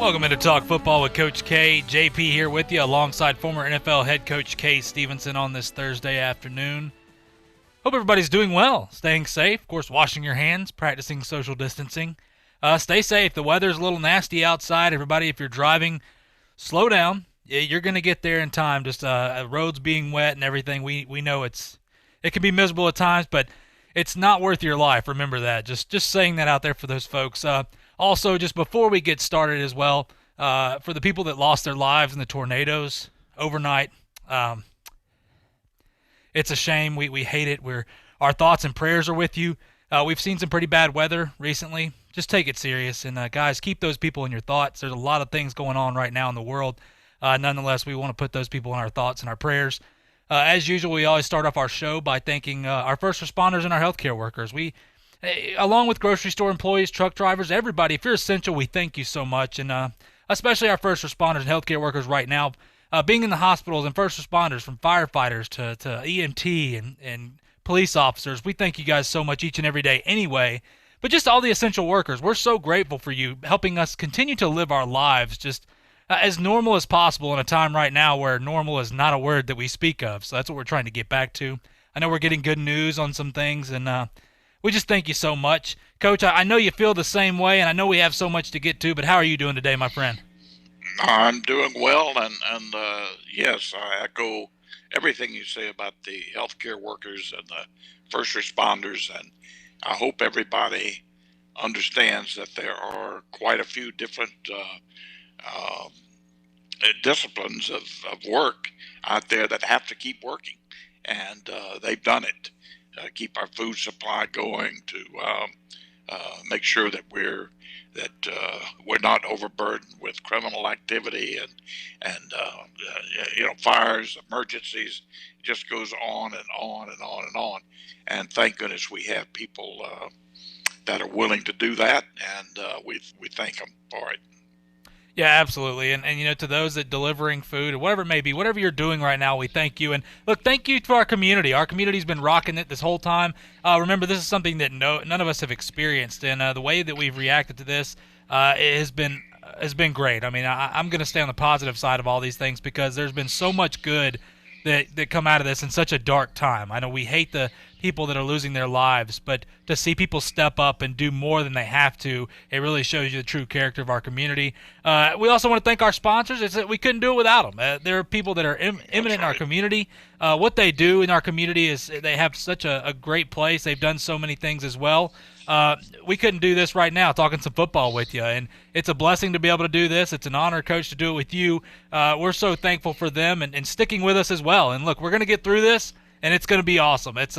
Welcome into Talk Football with Coach K. JP here with you alongside former NFL head coach Kay Stevenson on this Thursday afternoon. Hope everybody's doing well, staying safe, of course washing your hands, practicing social distancing. Stay safe. The weather's a little nasty outside. Everybody, if you're driving, slow down. You're going to get there in time. Just roads being wet and everything. We know it can be miserable at times, but it's not worth your life. Remember that. Just saying that out there for those folks. Also, just before we get started as well, for the people that lost their lives in the tornadoes overnight, it's a shame. We hate it. Our thoughts and prayers are with you. We've seen some pretty bad weather recently. Just take it serious. And, guys, keep those people in your thoughts. There's a lot of things going on right now in the world. Nonetheless, we want to put those people in our thoughts and our prayers. As usual, we always start off our show by thanking our first responders and our healthcare workers. Along with grocery store employees, truck drivers, everybody, if you're essential, we thank you so much. And especially our first responders and healthcare workers right now, being in the hospitals and first responders, from firefighters to EMT and police officers, we thank you guys so much each and every day anyway. But just all the essential workers, we're so grateful for you helping us continue to live our lives just as normal as possible in a time right now where normal is not a word that we speak of. So that's what we're trying to get back to. I know we're getting good news on some things, and we just thank you so much. Coach, I know you feel the same way, and I know we have so much to get to, but how are you doing today, my friend? I'm doing well, and yes, I echo everything you say about the healthcare workers and the first responders, and I hope everybody understands that there are quite a few different disciplines of work out there that have to keep working, and they've done it. Keep our food supply going, to make sure that we're not overburdened with criminal activity and fires, emergencies. It just goes on and on and on and on. And thank goodness we have people that are willing to do that, and we thank them for it. Yeah, absolutely. And to those that delivering food or whatever it may be, whatever you're doing right now, we thank you. And look, thank you to our community. Our community's been rocking it this whole time. Remember, this is something that none of us have experienced, and the way that we've reacted to this has been great. I mean, I'm going to stay on the positive side of all these things because there's been so much good that come out of this in such a dark time. I know we hate the people that are losing their lives, but to see people step up and do more than they have to, it really shows you the true character of our community. We also want to thank our sponsors. It's that we couldn't do it without them. There are people that are eminent in our community. What they do in our community is they have such a great place. They've done so many things as well. We couldn't do this right now, talking some football with you, and it's a blessing to be able to do this. It's an honor, Coach, to do it with you. We're so thankful for them and sticking with us as well. And look, we're going to get through this, and it's going to be awesome. It's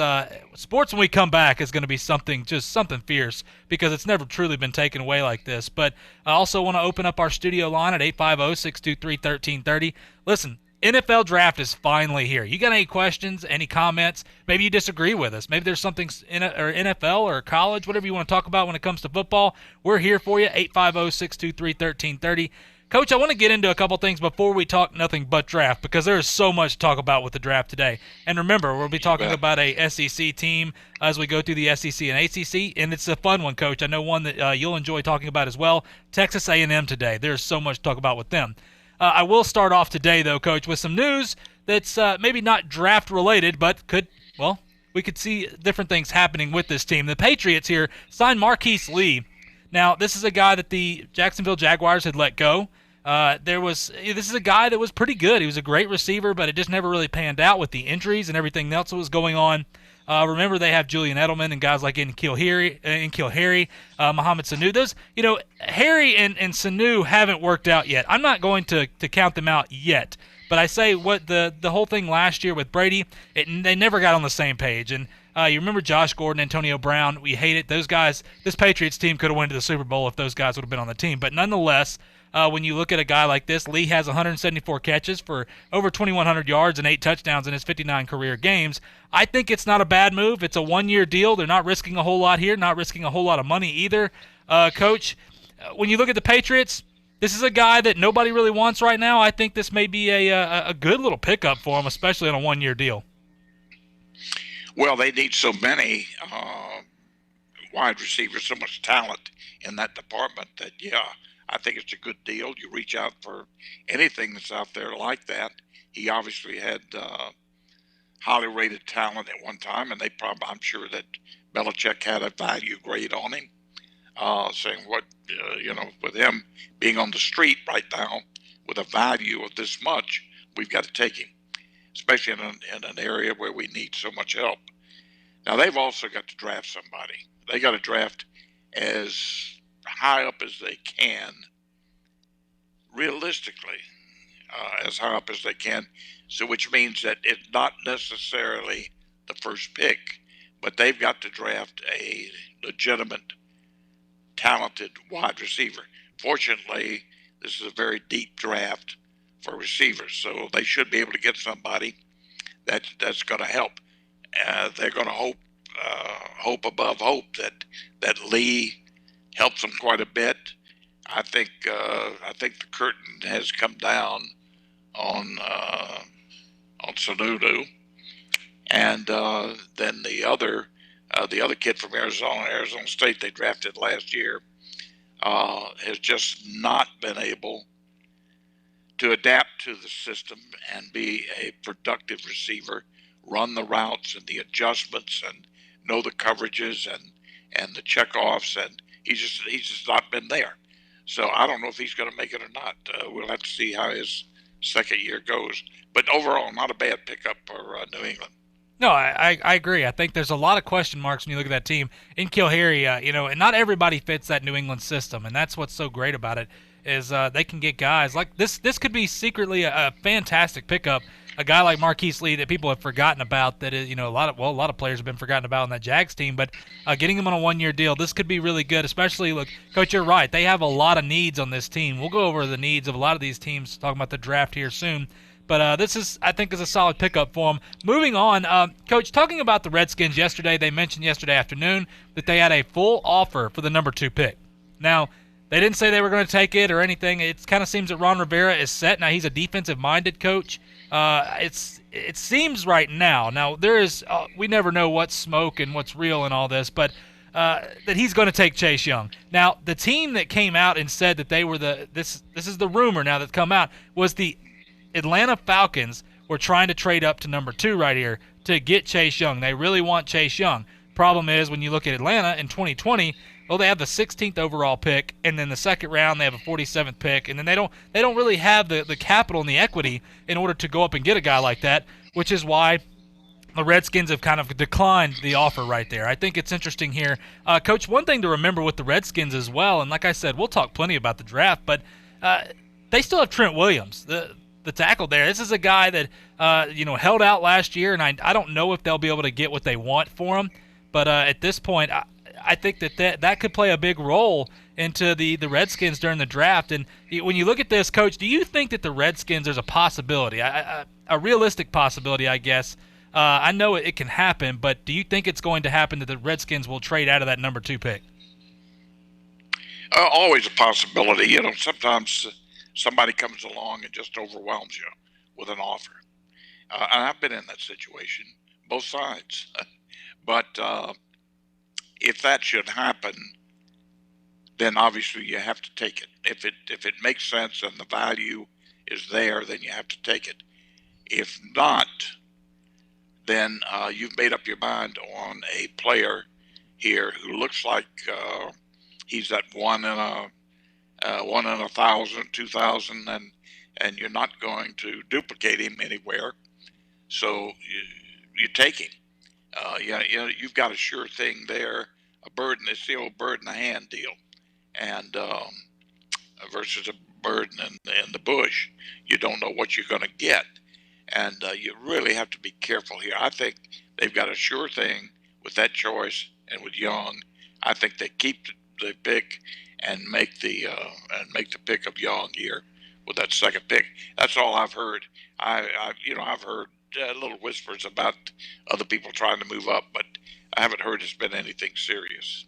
sports when we come back is going to be something fierce because it's never truly been taken away like this. But I also want to open up our studio line at 850-623-1330. Listen, NFL draft is finally here. You got any questions, any comments? Maybe you disagree with us. Maybe there's something in or NFL or college, whatever you want to talk about when it comes to football. We're here for you, 850-623-1330. Coach, I want to get into a couple things before we talk nothing but draft because there is so much to talk about with the draft today. And remember, we'll be talking about a SEC team as we go through the SEC and ACC, and it's a fun one, Coach. I know one that you'll enjoy talking about as well, Texas A&M today. There's so much to talk about with them. I will start off today, though, Coach, with some news that's maybe not draft-related, but we could see different things happening with this team. The Patriots here signed Marquise Lee. Now, this is a guy that the Jacksonville Jaguars had let go. This is a guy that was pretty good. He was a great receiver, but it just never really panned out with the injuries and everything else that was going on. Remember, they have Julian Edelman and guys like N'Keal Harry, Mohamed Sanu. Those, Harry and Sanu haven't worked out yet. I'm not going to count them out yet. But I say what the whole thing last year with Brady, they never got on the same page. And you remember Josh Gordon, Antonio Brown. We hate it. Those guys, this Patriots team could have went to the Super Bowl if those guys would have been on the team. But nonetheless, when you look at a guy like this, Lee has 174 catches for over 2,100 yards and 8 touchdowns in his 59 career games. I think it's not a bad move. It's a one-year deal. They're not risking a whole lot here, not risking a whole lot of money either. Coach, when you look at the Patriots, this is a guy that nobody really wants right now. I think this may be a good little pickup for him, especially on a one-year deal. Well, they need so many wide receivers, so much talent in that department that, I think it's a good deal. You reach out for anything that's out there like that. He obviously had highly rated talent at one time, and I'm sure that Belichick had a value grade on him, saying with him being on the street right now with a value of this much, we've got to take him, especially in an area where we need so much help. Now they've also got to draft somebody. They got to draft as high up as they can, realistically, as high up as they can. So, which means that it's not necessarily the first pick, but they've got to draft a legitimate, talented wide receiver. Fortunately, this is a very deep draft for receivers, so they should be able to get somebody that's going to help. They're going to hope above hope that Lee helps them quite a bit. I think the curtain has come down on Sununu, and then the other kid from Arizona State they drafted last year, has just not been able to adapt to the system and be a productive receiver, run the routes and the adjustments and know the coverages and the checkoffs, and he's just not been there. So I don't know if he's going to make it or not. We'll have to see how his second year goes. But overall, not a bad pickup for New England. No, I agree. I think there's a lot of question marks when you look at that team in Kilharry, and not everybody fits that New England system, and that's what's so great about it is they can get guys like this. This could be secretly a fantastic pickup. A guy like Marquise Lee that people have forgotten about. That is, a lot of players have been forgotten about on that Jags team. But getting him on a one-year deal, this could be really good. Especially, look, Coach, you're right. They have a lot of needs on this team. We'll go over the needs of a lot of these teams talking about the draft here soon. But this I think, is a solid pickup for them. Moving on, Coach, talking about the Redskins yesterday, they mentioned yesterday afternoon that they had a full offer for the number 2 pick. Now, they didn't say they were going to take it or anything. It kind of seems that Ron Rivera is set. Now, he's a defensive-minded coach. It seems right now. Now, there is we never know what's smoke and what's real in all this, but that he's going to take Chase Young. Now, the team that came out and said that they were this is the rumor now that's come out, was the Atlanta Falcons were trying to trade up to number 2 right here to get Chase Young. They really want Chase Young. Problem is, when you look at Atlanta in 2020, well, they have the 16th overall pick, and then the second round they have a 47th pick, and then they don't really have the capital and the equity in order to go up and get a guy like that, which is why the Redskins have kind of declined the offer right there. I think it's interesting here. Coach, one thing to remember with the Redskins as well, and like I said, we'll talk plenty about the draft, but they still have Trent Williams, the tackle there. This is a guy that held out last year, and I don't know if they'll be able to get what they want for him, but at this point, I think that could play a big role into the Redskins during the draft. And when you look at this, Coach, do you think that the Redskins, there's a possibility, a realistic possibility, I guess? I know it can happen, but do you think it's going to happen that the Redskins will trade out of that number 2 pick? Always a possibility. Sometimes somebody comes along and just overwhelms you with an offer. And I've been in that situation, both sides. But if that should happen, then obviously you have to take it. If it makes sense and the value is there, then you have to take it. If not, then you've made up your mind on a player here who looks like he's at 1 in 1,000, 2,000, and you're not going to duplicate him anywhere. So you take him. You've got a sure thing there. A bird, it's the old bird in the hand deal, and versus a bird in the bush. You don't know what you're going to get, and you really have to be careful here. I think they've got a sure thing with that choice, and with Young, I think they keep the pick and make the pick of Young here with that second pick. That's all I've heard. I've heard little whispers about other people trying to move up, but I haven't heard it's been anything serious.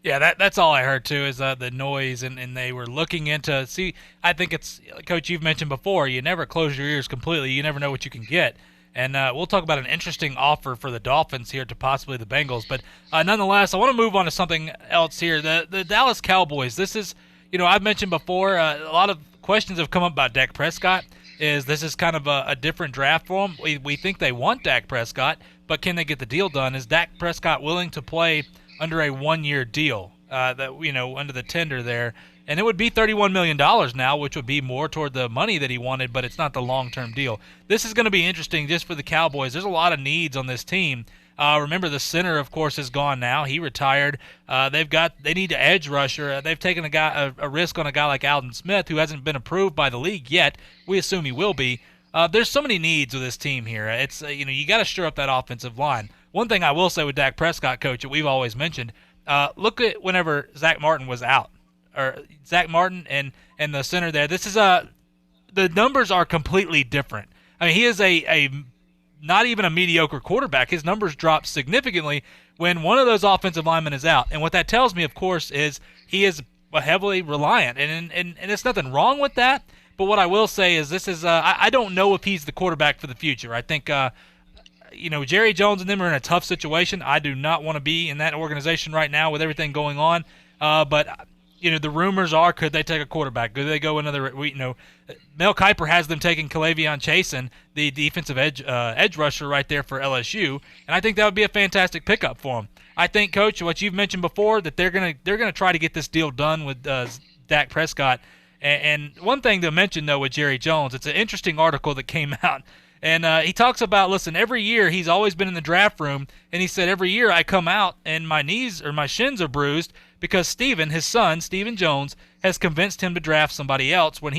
Yeah, that's all I heard too, is the noise, and they were looking into. See, I think it's, Coach, you've mentioned before, you never close your ears completely. You never know what you can get. And we'll talk about an interesting offer for the Dolphins here to possibly the Bengals. But nonetheless, I want to move on to something else here. The Dallas Cowboys, this is, I've mentioned before, a lot of questions have come up about Dak Prescott. This is kind of a different draft for him? We think they want Dak Prescott, but can they get the deal done? Is Dak Prescott willing to play under a 1-year deal? Under the tender there, and it would be $31 million now, which would be more toward the money that he wanted, but it's not the long-term deal. This is going to be interesting just for the Cowboys. There's a lot of needs on this team. Remember, the center, of course, is gone now. He retired. They need an edge rusher. They've taken a risk on a guy like Alden Smith, who hasn't been approved by the league yet. We assume he will be. There's so many needs with this team here. It's you got to stir up that offensive line. One thing I will say with Dak Prescott, coach, that we've always mentioned. Look at whenever Zach Martin was out, or Zach Martin and the center there. This is the numbers are completely different. I mean, he is a not even a mediocre quarterback. His numbers drop significantly when one of those offensive linemen is out. And what that tells me, of course, is he is heavily reliant. And there's nothing wrong with that. But what I will say is I don't know if he's the quarterback for the future. I think, Jerry Jones and them are in a tough situation. I do not want to be in that organization right now with everything going on. But the rumors are, could they take a quarterback? Could they go another? Mel Kiper has them taking Kalavion Chasen, the defensive edge rusher, right there for LSU, and I think that would be a fantastic pickup for them. I think, Coach, what you've mentioned before, that they're gonna try to get this deal done with Dak Prescott. And one thing to mention though with Jerry Jones, it's an interesting article that came out. And he talks about, listen, every year he's always been in the draft room, and he said every year I come out and my knees or my shins are bruised because his son, Stephen Jones, has convinced him to draft somebody else when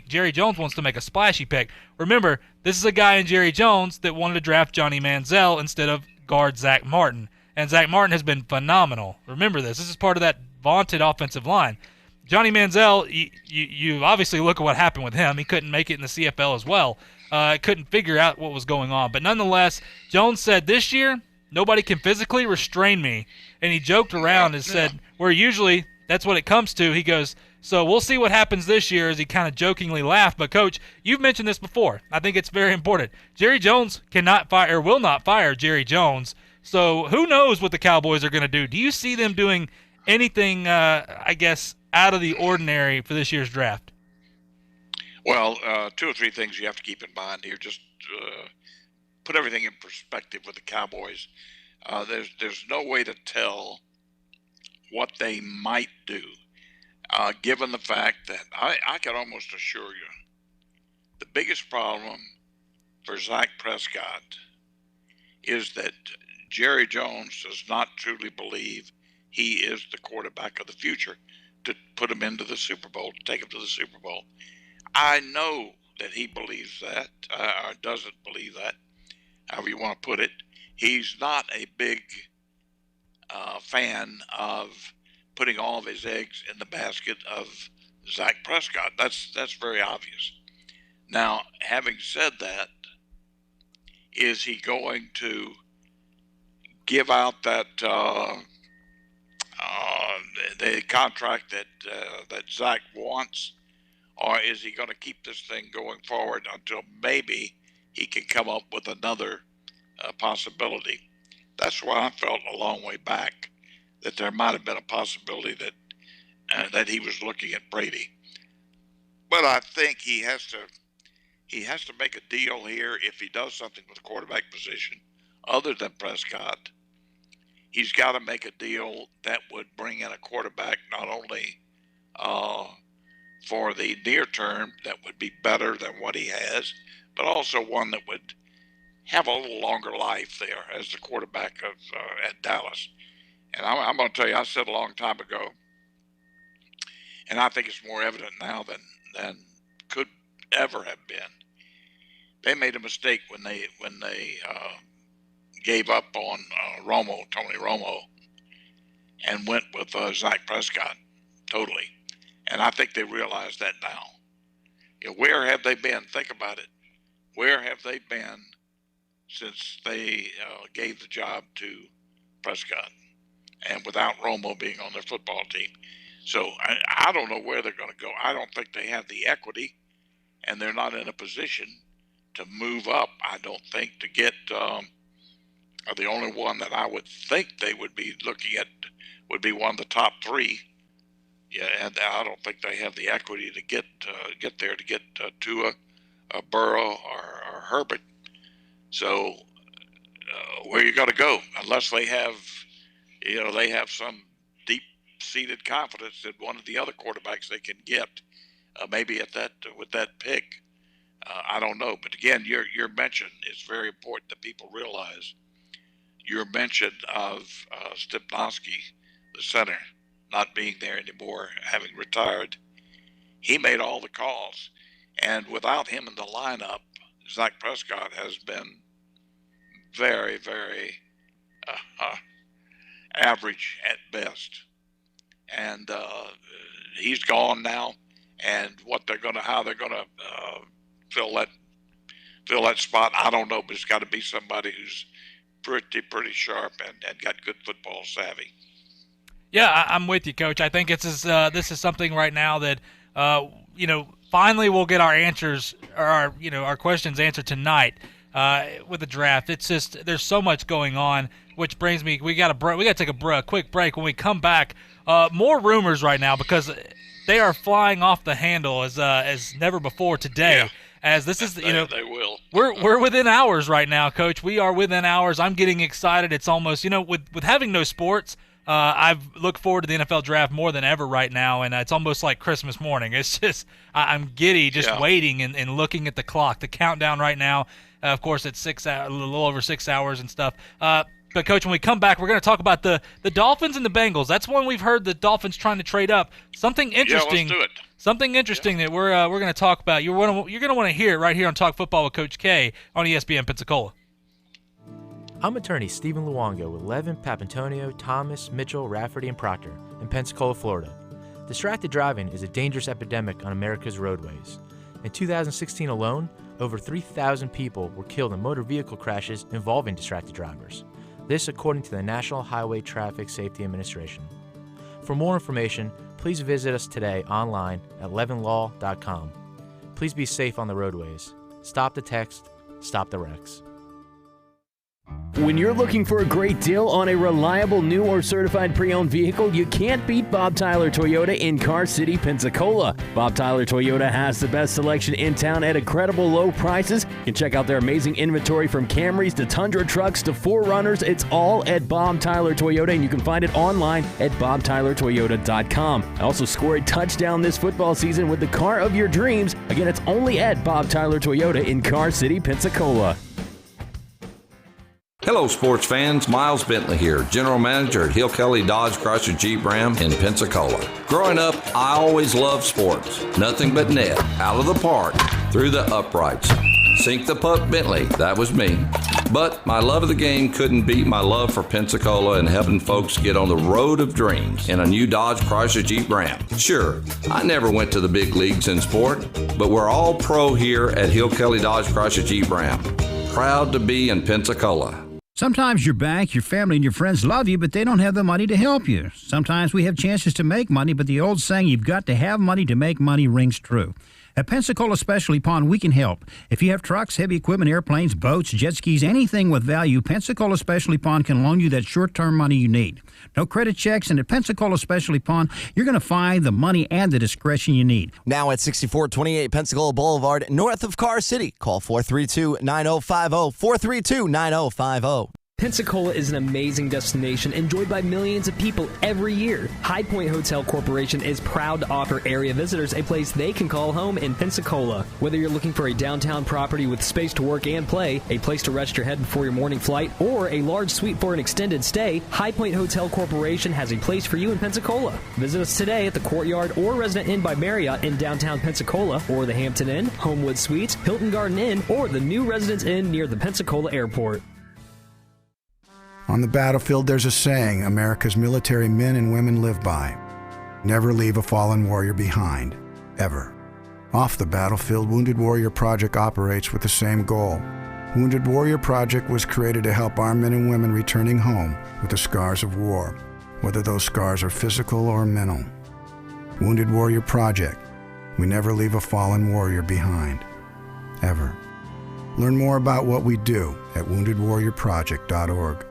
Jerry Jones wants to make a splashy pick. Remember, this is a guy in Jerry Jones that wanted to draft Johnny Manziel instead of guard Zach Martin. And Zach Martin has been phenomenal. Remember this. This is part of that vaunted offensive line. Johnny Manziel, you obviously look at what happened with him. He couldn't make it in the CFL as well. Couldn't figure out what was going on. But nonetheless, Jones said, this year, nobody can physically restrain me. And he joked around and said, where usually that's what it comes to. He goes, so we'll see what happens this year, as he kind of jokingly laughed. But, Coach, you've mentioned this before. I think it's very important. Jerry Jones cannot fire or will not fire Jerry Jones. So who knows what the Cowboys are going to do. Do you see them doing anything, out of the ordinary for this year's draft? Well, 2 or 3 things you have to keep in mind here. Just put everything in perspective with the Cowboys. There's no way to tell what they might do, given the fact that I can almost assure you the biggest problem for Zach Prescott is that Jerry Jones does not truly believe he is the quarterback of the future to put him into the Super Bowl, to take him to the Super Bowl. I know that he believes that, or doesn't believe that, however you want to put it. He's not a big fan of putting all of his eggs in the basket of Zach Prescott. That's very obvious. Now, having said that, is he going to give out that the contract that Zach wants? Or is he going to keep this thing going forward until maybe he can come up with another possibility? That's why I felt a long way back that there might have been a possibility that he was looking at Brady. But I think he has to make a deal here if he does something with the quarterback position other than Prescott. He's got to make a deal that would bring in a quarterback not only for the near term that would be better than what he has, but also one that would have a little longer life there as the quarterback of at Dallas. And I'm going to tell you, I said a long time ago, and I think it's more evident now than could ever have been. They made a mistake when they gave up on Tony Romo, and went with Zach Prescott totally. And I think they realize that now. Where have they been? Think about it. Where have they been since they gave the job to Prescott, and without Romo being on their football team? So I don't know where they're going to go. I don't think they have the equity, and they're not in a position to move up, I don't think, to get the only one that I would think they would be looking at would be one of the top 3 Yeah, and I don't think they have the equity to get there to get Tua, Burrow, or Herbert. So where you got to go unless they have, they have some deep-seated confidence that one of the other quarterbacks they can get, maybe at that with that pick. I don't know, but again, your mention is very important that people realize. Your mention of Stepnoski, the center, not being there anymore, having retired, he made all the calls, and without him in the lineup, Zach Prescott has been very, very average at best, and he's gone now. And how they're gonna fill that spot, I don't know. But it's got to be somebody who's pretty sharp and got good football savvy. Yeah, I'm with you, Coach. I think this is something right now that finally we'll get our answers, or our questions answered tonight with the draft. It's just there's so much going on, which brings me we got to take a quick break. When we come back, more rumors right now because they are flying off the handle as never before today. Yeah. As this is, they will. We're within hours right now, Coach. We are within hours. I'm getting excited. It's almost, with having no sports, I've looked forward to the NFL draft more than ever right now, and it's almost like Christmas morning. It's just I'm giddy just waiting and looking at the clock, the countdown right now. Of course, it's a little over 6 hours and stuff. But, Coach, when we come back, we're going to talk about the Dolphins and the Bengals. That's one we've heard the Dolphins trying to trade up. Something interesting. Yeah, let's do it. Something interesting that we're going to talk about. You're going to want to hear it right here on Talk Football with Coach K on ESPN Pensacola. I'm attorney Stephen Luongo with Levin, Papantonio, Thomas, Mitchell, Rafferty, and Proctor in Pensacola, Florida. Distracted driving is a dangerous epidemic on America's roadways. In 2016 alone, over 3,000 people were killed in motor vehicle crashes involving distracted drivers. This according to the National Highway Traffic Safety Administration. For more information, please visit us today online at levinlaw.com. Please be safe on the roadways. Stop the text, stop the wrecks. When you're looking for a great deal on a reliable new or certified pre-owned vehicle, you can't beat Bob Tyler Toyota in Car City, Pensacola. Bob Tyler Toyota has the best selection in town at incredible low prices. You can check out their amazing inventory from Camrys to Tundra trucks to 4Runners. It's all at Bob Tyler Toyota, and you can find it online at bobtylertoyota.com. Also score a touchdown this football season with the car of your dreams. Again, it's only at Bob Tyler Toyota in Car City, Pensacola. Hello, sports fans. Miles Bentley here, General Manager at Hill Kelly Dodge Chrysler Jeep Ram in Pensacola. Growing up, I always loved sports. Nothing but net, out of the park, through the uprights. Sink the puck Bentley, that was me. But my love of the game couldn't beat my love for Pensacola and helping folks get on the road of dreams in a new Dodge Chrysler Jeep Ram. Sure, I never went to the big leagues in sport, but we're all pro here at Hill Kelly Dodge Chrysler Jeep Ram. Proud to be in Pensacola. Sometimes your bank, your family, and your friends love you, but they don't have the money to help you. Sometimes we have chances to make money, but the old saying, you've got to have money to make money, rings true. At Pensacola Specialty Pond, we can help. If you have trucks, heavy equipment, airplanes, boats, jet skis, anything with value, Pensacola Specialty Pond can loan you that short-term money you need. No credit checks, and at Pensacola Specialty Pond, you're going to find the money and the discretion you need. Now at 6428 Pensacola Boulevard, north of Car City. Call 432-9050, 432-9050. Pensacola is an amazing destination enjoyed by millions of people every year. High Point Hotel Corporation is proud to offer area visitors a place they can call home in Pensacola. Whether you're looking for a downtown property with space to work and play, a place to rest your head before your morning flight, or a large suite for an extended stay, High Point Hotel Corporation has a place for you in Pensacola. Visit us today at the Courtyard or Resident Inn by Marriott in downtown Pensacola, or the Hampton Inn, Homewood Suites, Hilton Garden Inn, or the new Residence Inn near the Pensacola Airport. On the battlefield, there's a saying America's military men and women live by. Never leave a fallen warrior behind, ever. Off the battlefield, Wounded Warrior Project operates with the same goal. Wounded Warrior Project was created to help our men and women returning home with the scars of war, whether those scars are physical or mental. Wounded Warrior Project. We never leave a fallen warrior behind, ever. Learn more about what we do at woundedwarriorproject.org.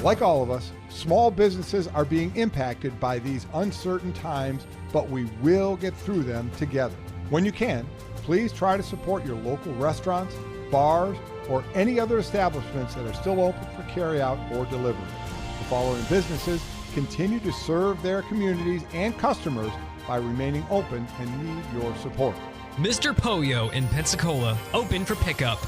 Like all of us, Small businesses are being impacted by these uncertain times, but we will get through them together. When you can, please try to support your local restaurants, bars, or any other establishments that are still open for carryout or delivery. The following businesses continue to serve their communities and customers by remaining open and need your support. Mr. Poyo in Pensacola, open for pickup.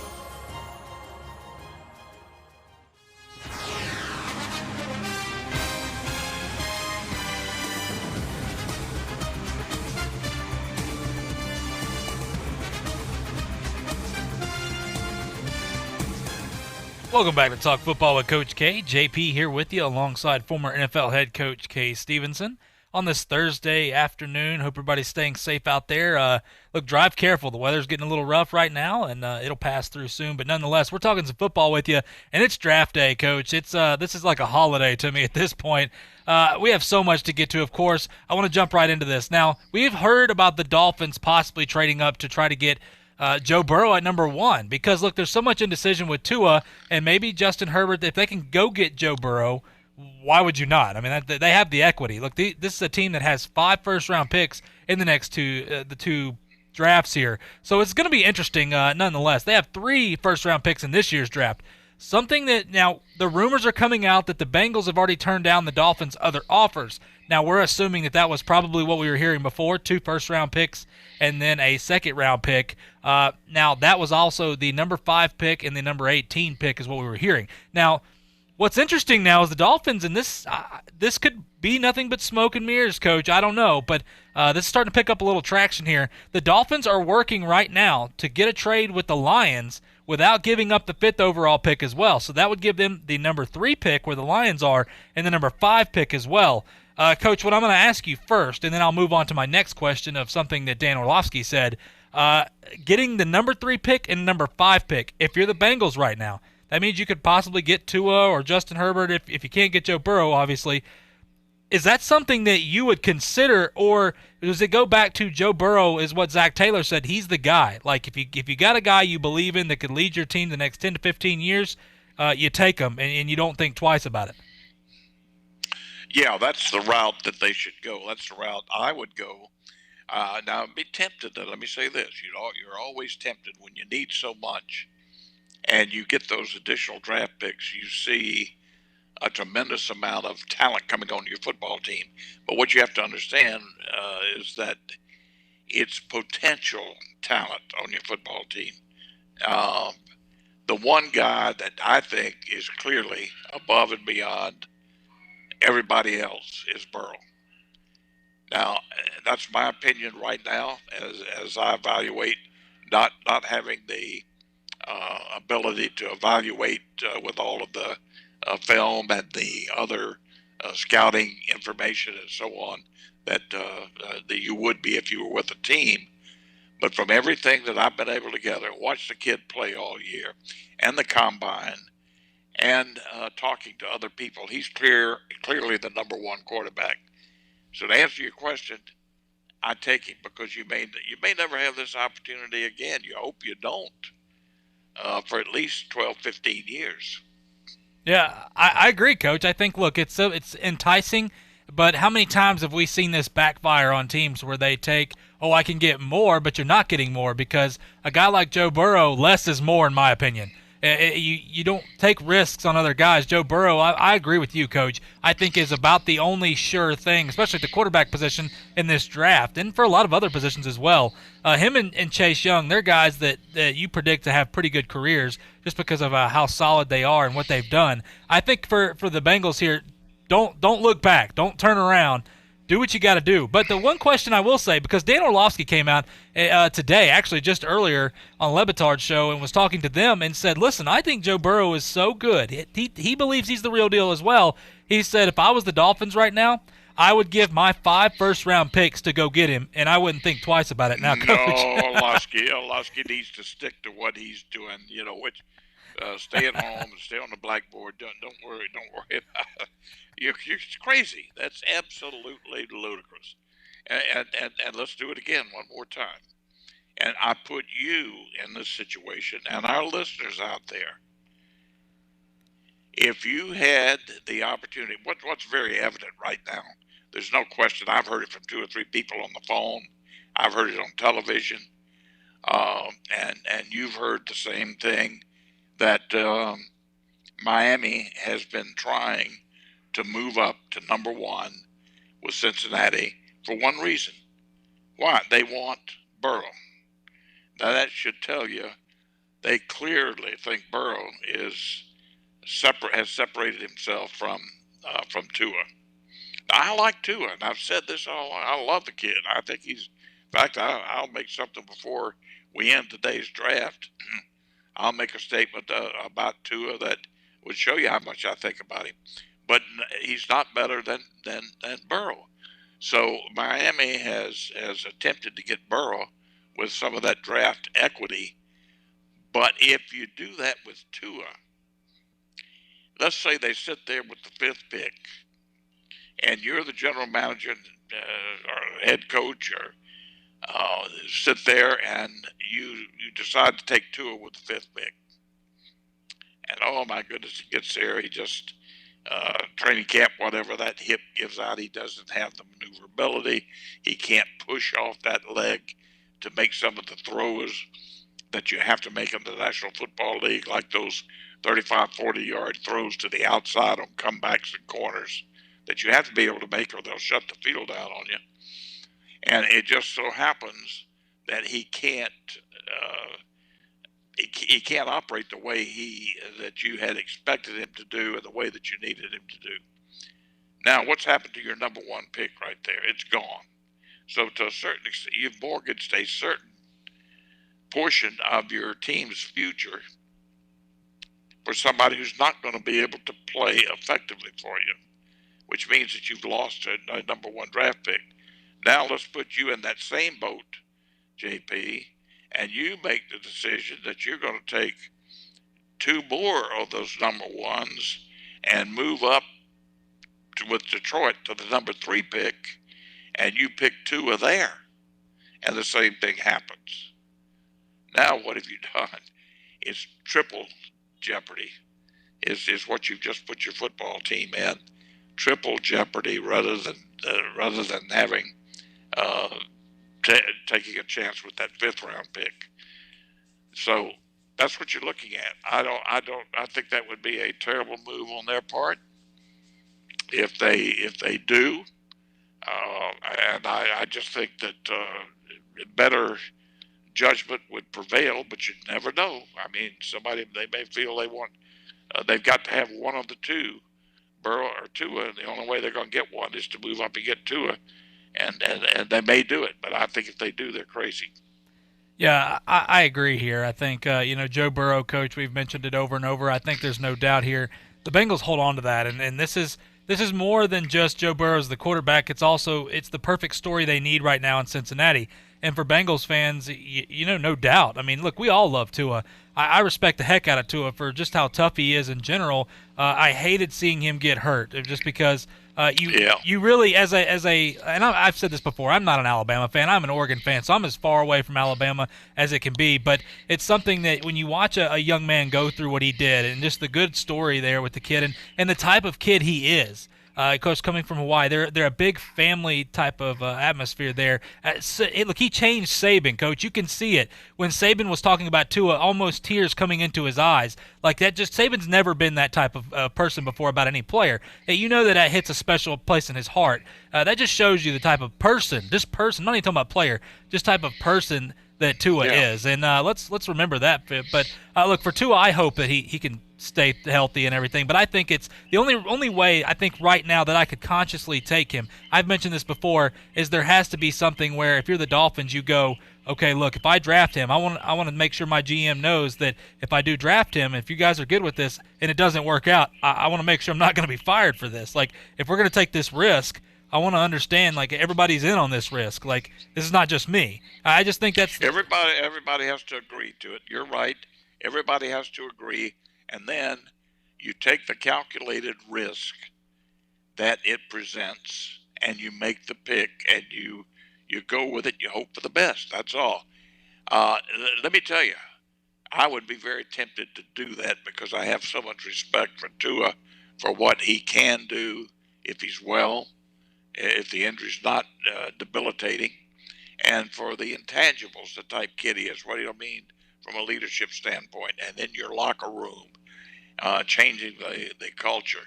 Welcome back to Talk Football with Coach K. JP here with you alongside former NFL head coach Kay Stevenson on this Thursday afternoon. Hope everybody's staying safe out there. Look, drive careful. The weather's getting a little rough right now, and it'll pass through soon. But nonetheless, we're talking some football with you, and it's draft day, Coach. This is like a holiday to me at this point. We have so much to get to, of course. I want to jump right into this. Now, we've heard about the Dolphins possibly trading up to try to get Joe Burrow at number 1 because, look, there's so much indecision with Tua and maybe Justin Herbert. If they can go get Joe Burrow, why would you not? I mean, they have the equity. Look, this is a team that has 5 first-round picks in the next the two drafts here. So it's going to be interesting nonetheless. They have 3 first-round picks in this year's draft. Something that now the rumors are coming out that the Bengals have already turned down the Dolphins' other offers. Now, we're assuming that was probably what we were hearing before, 2 first-round picks and then a second-round pick. Now, that was also the number 5 pick and the number 18 pick is what we were hearing. Now, what's interesting now is the Dolphins, and this could be nothing but smoke and mirrors, Coach. I don't know, but this is starting to pick up a little traction here. The Dolphins are working right now to get a trade with the Lions without giving up the 5th overall pick as well. So that would give them the number 3 pick where the Lions are and the number 5 pick as well. Coach, what I'm going to ask you first, and then I'll move on to my next question of something that Dan Orlovsky said, getting the number 3 pick and number 5 pick, if you're the Bengals right now, that means you could possibly get Tua or Justin Herbert if you can't get Joe Burrow, obviously. Is that something that you would consider, or does it go back to Joe Burrow is what Zach Taylor said? He's the guy. Like, if you got a guy you believe in that could lead your team the next 10 to 15 years, you take him, and you don't think twice about it. Yeah, that's the route that they should go. That's the route I would go. Now, I'd be tempted. Let me say this. You're always tempted when you need so much and you get those additional draft picks. You see a tremendous amount of talent coming on your football team. But what you have to understand is that it's potential talent on your football team. The one guy that I think is clearly above and beyond everybody else is Burrow. Now, that's my opinion right now as I evaluate, not having the ability to evaluate with all of the film and the other scouting information and so on that you would be if you were with a team. But from everything that I've been able to gather, watch the kid play all year and the combine and talking to other people, he's clearly the number 1 quarterback. So to answer your question, I take him because you may never have this opportunity again. You hope you don't for at least 12, 15 years. Yeah, I agree, Coach. I think, look, it's enticing, but how many times have we seen this backfire on teams where they take, I can get more, but you're not getting more because a guy like Joe Burrow, less is more in my opinion. You don't take risks on other guys. Joe Burrow, I agree with you, Coach, I think is about the only sure thing, especially at the quarterback position in this draft and for a lot of other positions as well. Him and Chase Young, they're guys that you predict to have pretty good careers just because of how solid they are and what they've done. I think for the Bengals here, don't look back. Don't turn around. Do what you got to do. But the one question I will say, because Dan Orlovsky came out today, actually just earlier on Le Batard's show, and was talking to them and said, listen, I think Joe Burrow is so good. He believes he's the real deal as well. He said, if I was the Dolphins right now, I would give my 5 first-round picks to go get him, and I wouldn't think twice about it now, Coach. No, Orlovsky needs to stick to what he's doing, which stay at home and stay on the blackboard. Don't worry about it. You're crazy. That's absolutely ludicrous. And let's do it again one more time. And I put you in this situation and our listeners out there. If you had the opportunity, what's very evident right now, there's no question. I've heard it from 2 or 3 people on the phone. I've heard it on television, and you've heard the same thing, that Miami has been trying to move up to number 1 with Cincinnati for one reason. Why? They want Burrow. Now that should tell you they clearly think Burrow has separated himself from Tua. I like Tua, and I've said this all. I love the kid. I think he's. In fact, I'll make something before we end today's draft. I'll make a statement about Tua that would show you how much I think about him. But he's not better than Burrow. So Miami has attempted to get Burrow with some of that draft equity. But if you do that with Tua, let's say they sit there with the 5th pick, and you're the general manager or head coach, or sit there and you decide to take Tua with the 5th pick. And oh my goodness, he gets there, he just training camp, whatever, that hip gives out. He doesn't have the maneuverability. He can't push off that leg to make some of the throws that you have to make in the National Football League, like those 35, 40-yard throws to the outside on comebacks and corners that you have to be able to make, or they'll shut the field down on you. And it just so happens that he can't operate the way that you had expected him to do, and the way that you needed him to do. Now, what's happened to your number 1 pick right there? It's gone. So to a certain extent, you've mortgaged a certain portion of your team's future for somebody who's not going to be able to play effectively for you, which means that you've lost a number 1 draft pick. Now let's put you in that same boat, JP, and you make the decision that you're going to take 2 more of those number 1s and move up with Detroit to the number 3 pick, and you pick Tua there, and the same thing happens. Now what have you done? It's triple jeopardy. Is what you've just put your football team in. Triple jeopardy, rather than having taking a chance with that 5th round pick. So that's what you're looking at. I think that would be a terrible move on their part if they do. And I just think that better judgment would prevail, but you never know. I mean, they may feel they've got to have one of the 2, Burrow or Tua, and the only way they're going to get one is to move up and get Tua, and they may do it. But I think if they do, they're crazy. Yeah, I agree here. I think Joe Burrow, coach, we've mentioned it over and over. I think there's no doubt here. The Bengals hold on to that, and this is more than just Joe Burrow as the quarterback. It's the perfect story they need right now in Cincinnati. And for Bengals fans, no doubt. I mean, look, we all love Tua. I respect the heck out of Tua for just how tough he is in general. I hated seeing him get hurt, just because you really, and I've said this before, I'm not an Alabama fan. I'm an Oregon fan, so I'm as far away from Alabama as it can be. But it's something that when you watch a young man go through what he did, and just the good story there with the kid, and the type of kid he is. Of course, coming from Hawaii, they're a big family type of atmosphere there. Look, he changed Saban, Coach. You can see it when Saban was talking about Tua, almost tears coming into his eyes. Like that, just Saban's never been that type of person before about any player. And you know that hits a special place in his heart. That just shows you the type of person, I'm not even talking about player, just type of person that Tua is. And let's remember that. But look, for Tua, I hope that he can stay healthy and everything, but I think it's the only way I think right now that I could consciously take him. I've mentioned this before, is there has to be something where if you're the Dolphins, you go, okay, look, if I draft him, I want to make sure my GM knows that if I do draft him, if you guys are good with this and it doesn't work out, I want to make sure I'm not going to be fired for this. Like, if we're going to take this risk, I want to understand, like, everybody's in on this risk. Like, this is not just me. I just think that's everybody has to agree to it. You're right. Everybody has to agree. And then you take the calculated risk that it presents, and you make the pick, and you go with it. You hope for the best. That's all. Let me tell you, I would be very tempted to do that because I have so much respect for Tua, for what he can do if he's well, if the injury's not debilitating, and for the intangibles, the type kid he is. What do you mean from a leadership standpoint? And in your locker room, changing the culture,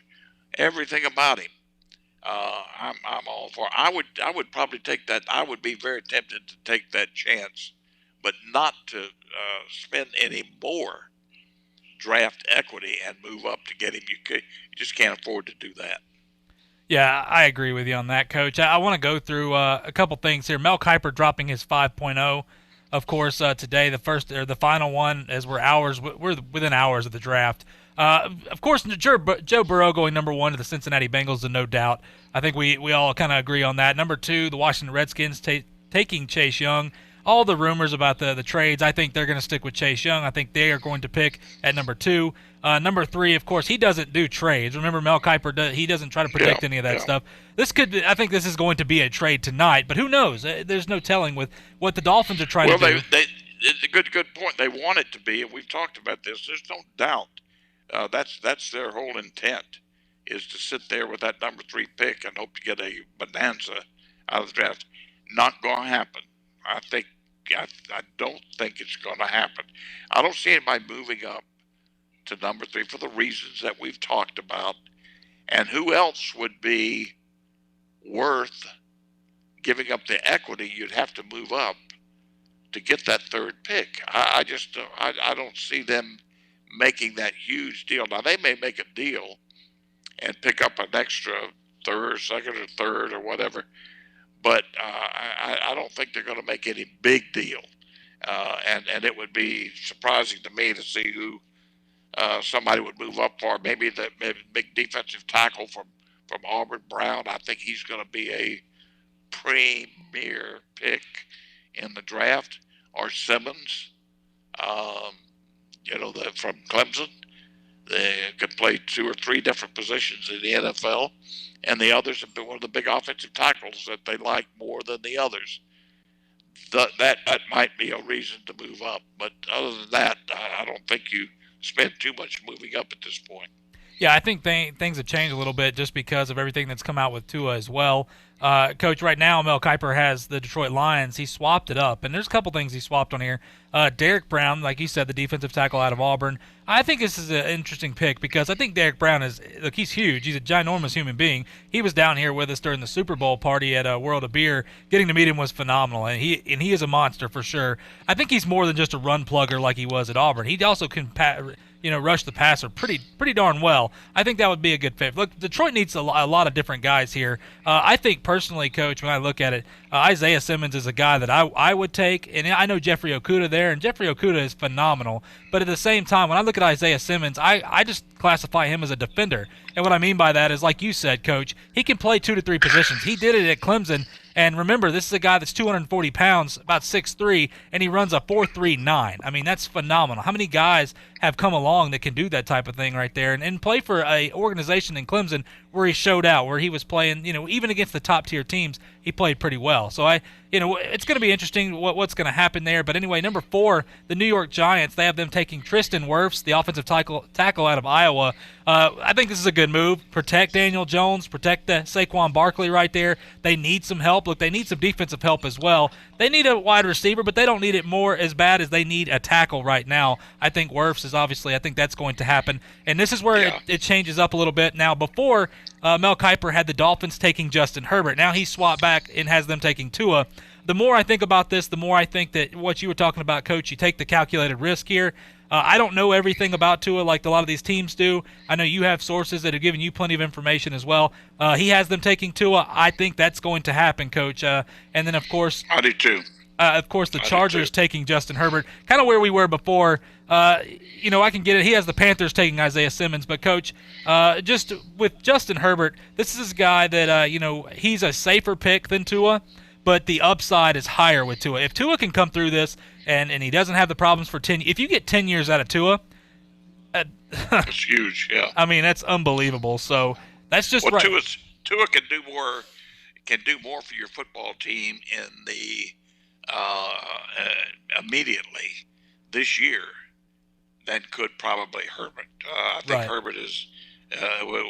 everything about him. I'm all for. I would probably take that. I would be very tempted to take that chance, but not to spend any more draft equity and move up to get him. You just can't afford to do that. Yeah, I agree with you on that, Coach. I want to go through a couple things here. Mel Kiper dropping his 5.0, of course, today. The final one, as we're within hours of the draft. Of course, Joe Burrow going number 1 to the Cincinnati Bengals, no doubt. I think we all kind of agree on that. Number 2, the Washington Redskins taking Chase Young. All the rumors about the trades, I think they're going to stick with Chase Young. I think they are going to pick at number 2. Number 3, of course, he doesn't do trades. Remember, Mel Kiper he doesn't try to predict any of that stuff. I think this is going to be a trade tonight, but who knows? There's no telling with what the Dolphins are trying to do. It's a good point. They want it to be, and we've talked about this. There's no doubt. That's their whole intent, is to sit there with that number 3 pick and hope to get a bonanza out of the draft. Not going to happen. I don't think it's going to happen. I don't see anybody moving up to number 3 for the reasons that we've talked about. And who else would be worth giving up the equity you'd have to move up to get that 3rd pick? I don't see them making that huge deal. Now, they may make a deal and pick up an extra 2nd or 3rd or whatever, but I don't think they're going to make any big deal. And it would be surprising to me to see who somebody would move up for. Maybe the big defensive tackle from Auburn, Brown. I think he's going to be a premier pick in the draft. Or Simmons, from Clemson. They could play 2 or 3 different positions in the NFL, and the others have been one of the big offensive tackles that they like more than the others. That might be a reason to move up, but other than that, I don't think you spend too much moving up at this point. Yeah, I think things have changed a little bit just because of everything that's come out with Tua as well. Coach, right now Mel Kiper has the Detroit Lions. He swapped it up, and there's a couple things he swapped on here. Derek Brown, like you said, the defensive tackle out of Auburn. I think this is an interesting pick because I think Derek Brown he's huge. He's a ginormous human being. He was down here with us during the Super Bowl party at World of Beer. Getting to meet him was phenomenal, and he is a monster for sure. I think he's more than just a run plugger like he was at Auburn. He also can rush the passer pretty darn well. I think that would be a good fit. Look, Detroit needs a lot of different guys here. I think personally, Coach, when I look at it, Isaiah Simmons is a guy that I would take, and I know Jeffrey Okudah there, and Jeffrey Okudah is phenomenal. But at the same time, when I look at Isaiah Simmons, I just classify him as a defender. And what I mean by that is, like you said, Coach, he can play 2 to 3 positions. He did it at Clemson. And remember, this is a guy that's 240 pounds, about 6'3", and he runs a 4.39. I mean, that's phenomenal. How many guys have come along that can do that type of thing right there and play for a organization in Clemson where he showed out, where he was playing, even against the top-tier teams, he played pretty well. So it's going to be interesting what's going to happen there. But anyway, number 4, the New York Giants, they have them taking Tristan Wirfs, the offensive tackle out of Iowa. I think this is a good move. Protect Daniel Jones, protect the Saquon Barkley right there. They need some help. Look, they need some defensive help as well. They need a wide receiver, but they don't need it more as bad as they need a tackle right now. I think Wirfs is I think that's going to happen. And this is where it changes up a little bit. Now, before Mel Kiper had the Dolphins taking Justin Herbert. Now he's swapped back and has them taking Tua. The more I think about this, the more I think that what you were talking about, Coach, you take the calculated risk here. I don't know everything about Tua like a lot of these teams do. I know you have sources that have given you plenty of information as well. He has them taking Tua. I think that's going to happen, Coach. And then, of course, I do too. Of course, the Chargers taking Justin Herbert, kind of where we were before. I can get it. He has the Panthers taking Isaiah Simmons. But, Coach, just with Justin Herbert, this is a guy that, he's a safer pick than Tua, but the upside is higher with Tua. If Tua can come through this and he doesn't have the problems for 10 – if you get 10 years out of Tua that's huge, yeah. I mean, that's unbelievable. So that's just right. Tua can do more for your football team in the immediately this year than could probably Herbert. I think Herbert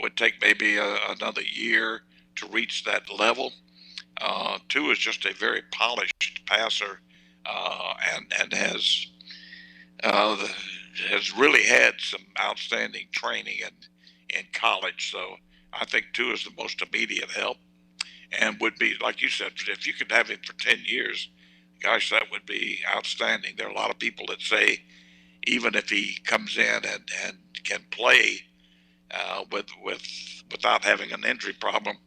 would take maybe another year to reach that level. Tua is just a very polished passer, and has really had some outstanding training in college. So I think Tua is the most immediate help, and would be, like you said, if you could have him for 10 years, gosh, that would be outstanding. There are a lot of people that say even if he comes in and can play without having an injury problem,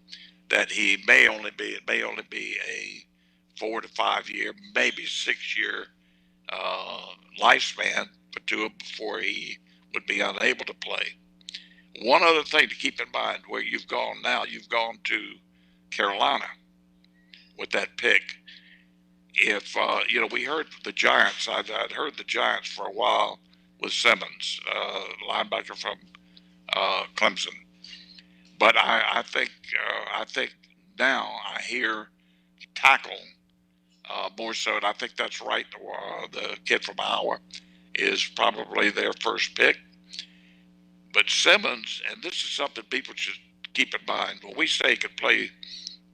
that he may only be a 4 to 5 year, maybe 6 year lifespan for Tua before he would be unable to play. One other thing to keep in mind, where you've gone to Carolina with that pick. If we heard the Giants, I'd heard the Giants for a while with Simmons, linebacker from Clemson. But I think now I hear tackle more so, and I think that's right. The kid from Iowa is probably their first pick. But Simmons, and this is something people should keep in mind, when we say he can play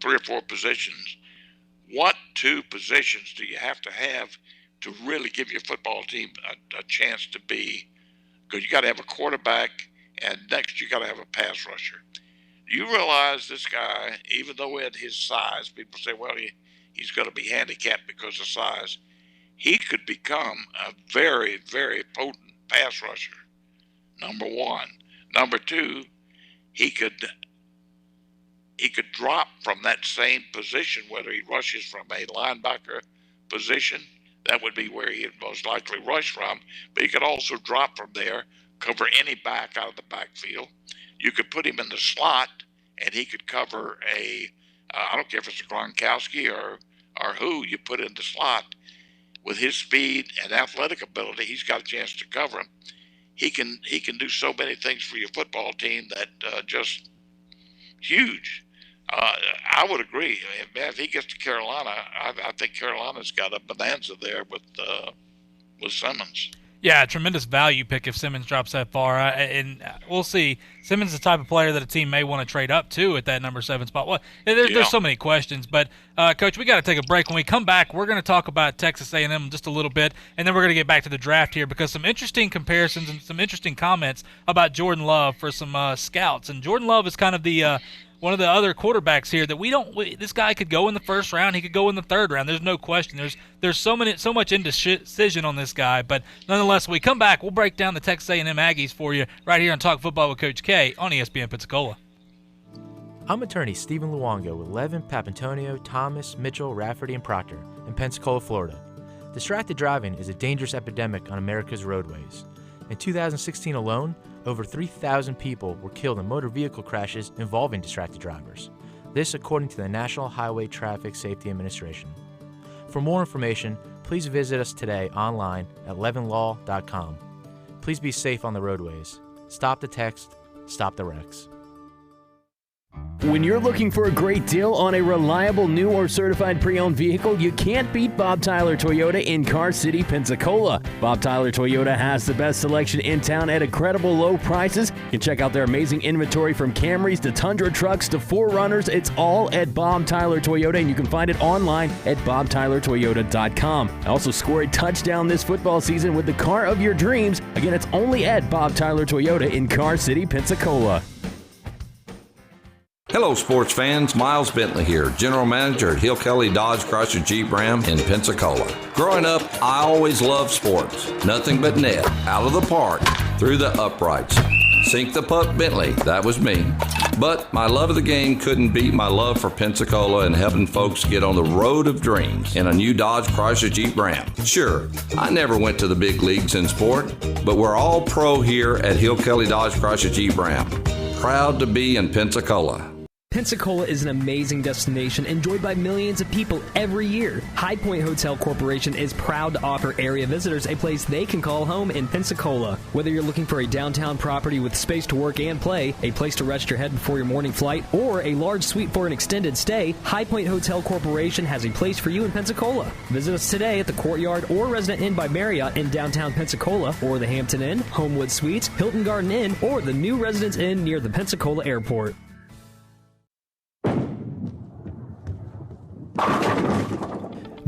3 or 4 positions, what 2 positions do you have to really give your football team a chance to be good? You got to have a quarterback, and next you got to have a pass rusher. Do you realize this guy, even though at his size, people say, well, he's going to be handicapped because of size, he could become a very, very potent pass rusher, number one. Number two, he could drop from that same position, whether he rushes from a linebacker position, that would be where he'd most likely rush from, but he could also drop from there, cover any back out of the backfield. You could put him in the slot, and he could cover I don't care if it's a Gronkowski or who you put in the slot. With his speed and athletic ability, he's got a chance to cover him. He can do so many things for your football team that just huge. I would agree. If he gets to Carolina, I think Carolina's got a bonanza there with Simmons. Yeah, tremendous value pick if Simmons drops that far. And we'll see. Simmons is the type of player that a team may want to trade up to at that number 7 spot. Well, there's so many questions. But, Coach, we got to take a break. When we come back, we're going to talk about Texas A&M just a little bit, and then we're going to get back to the draft here because some interesting comparisons and some interesting comments about Jordan Love for some scouts. And Jordan Love is kind of the one of the other quarterbacks here that this guy could go in the first round. He could go in the third round. There's no question. There's so much indecision on this guy. But nonetheless, when we come back, we'll break down the Texas A&M Aggies for you right here on Talk Football with Coach K on ESPN Pensacola. I'm attorney Stephen Luongo with Levin, Papantonio, Thomas, Mitchell, Rafferty, and Proctor in Pensacola, Florida. Distracted driving is a dangerous epidemic on America's roadways. In 2016 alone, over 3,000 people were killed in motor vehicle crashes involving distracted drivers. This according to the National Highway Traffic Safety Administration. For more information, please visit us today online at levinlaw.com. Please be safe on the roadways. Stop the text, stop the wrecks. When you're looking for a great deal on a reliable new or certified pre-owned vehicle, you can't beat Bob Tyler Toyota in Car City, Pensacola. Bob Tyler Toyota has the best selection in town at incredible low prices. You can check out their amazing inventory from Camrys to Tundra trucks to 4Runners. It's all at Bob Tyler Toyota, and you can find it online at bobtylertoyota.com. Also score a touchdown this football season with the car of your dreams. Again, it's only at Bob Tyler Toyota in Car City, Pensacola. Hello, sports fans. Miles Bentley here, General Manager at Hill Kelly Dodge Chrysler Jeep Ram in Pensacola. Growing up, I always loved sports. Nothing but net, out of the park, through the uprights. Sink the puck, Bentley. That was me. But my love of the game couldn't beat my love for Pensacola and helping folks get on the road of dreams in a new Dodge Chrysler Jeep Ram. Sure, I never went to the big leagues in sport, but we're all pro here at Hill Kelly Dodge Chrysler Jeep Ram. Proud to be in Pensacola. Pensacola is an amazing destination enjoyed by millions of people every year. High Point Hotel Corporation is proud to offer area visitors a place they can call home in Pensacola. Whether you're looking for a downtown property with space to work and play, a place to rest your head before your morning flight, or a large suite for an extended stay, High Point Hotel Corporation has a place for you in Pensacola. Visit us today at the Courtyard or Resident Inn by Marriott in downtown Pensacola, or the Hampton Inn, Homewood Suites, Hilton Garden Inn, or the new Residence Inn near the Pensacola Airport.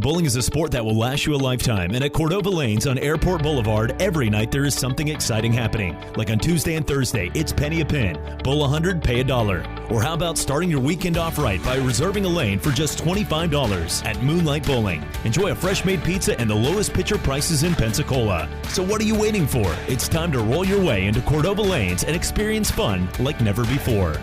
Bowling is a sport that will last you a lifetime, and at Cordova Lanes on Airport Boulevard, every night there is something exciting happening. Like on Tuesday and Thursday, it's penny a pin. Bowl 100, pay $1. Or how about starting your weekend off right by reserving a lane for just $25 at Moonlight Bowling. Enjoy a fresh-made pizza and the lowest pitcher prices in Pensacola. So what are you waiting for? It's time to roll your way into Cordova Lanes and experience fun like never before.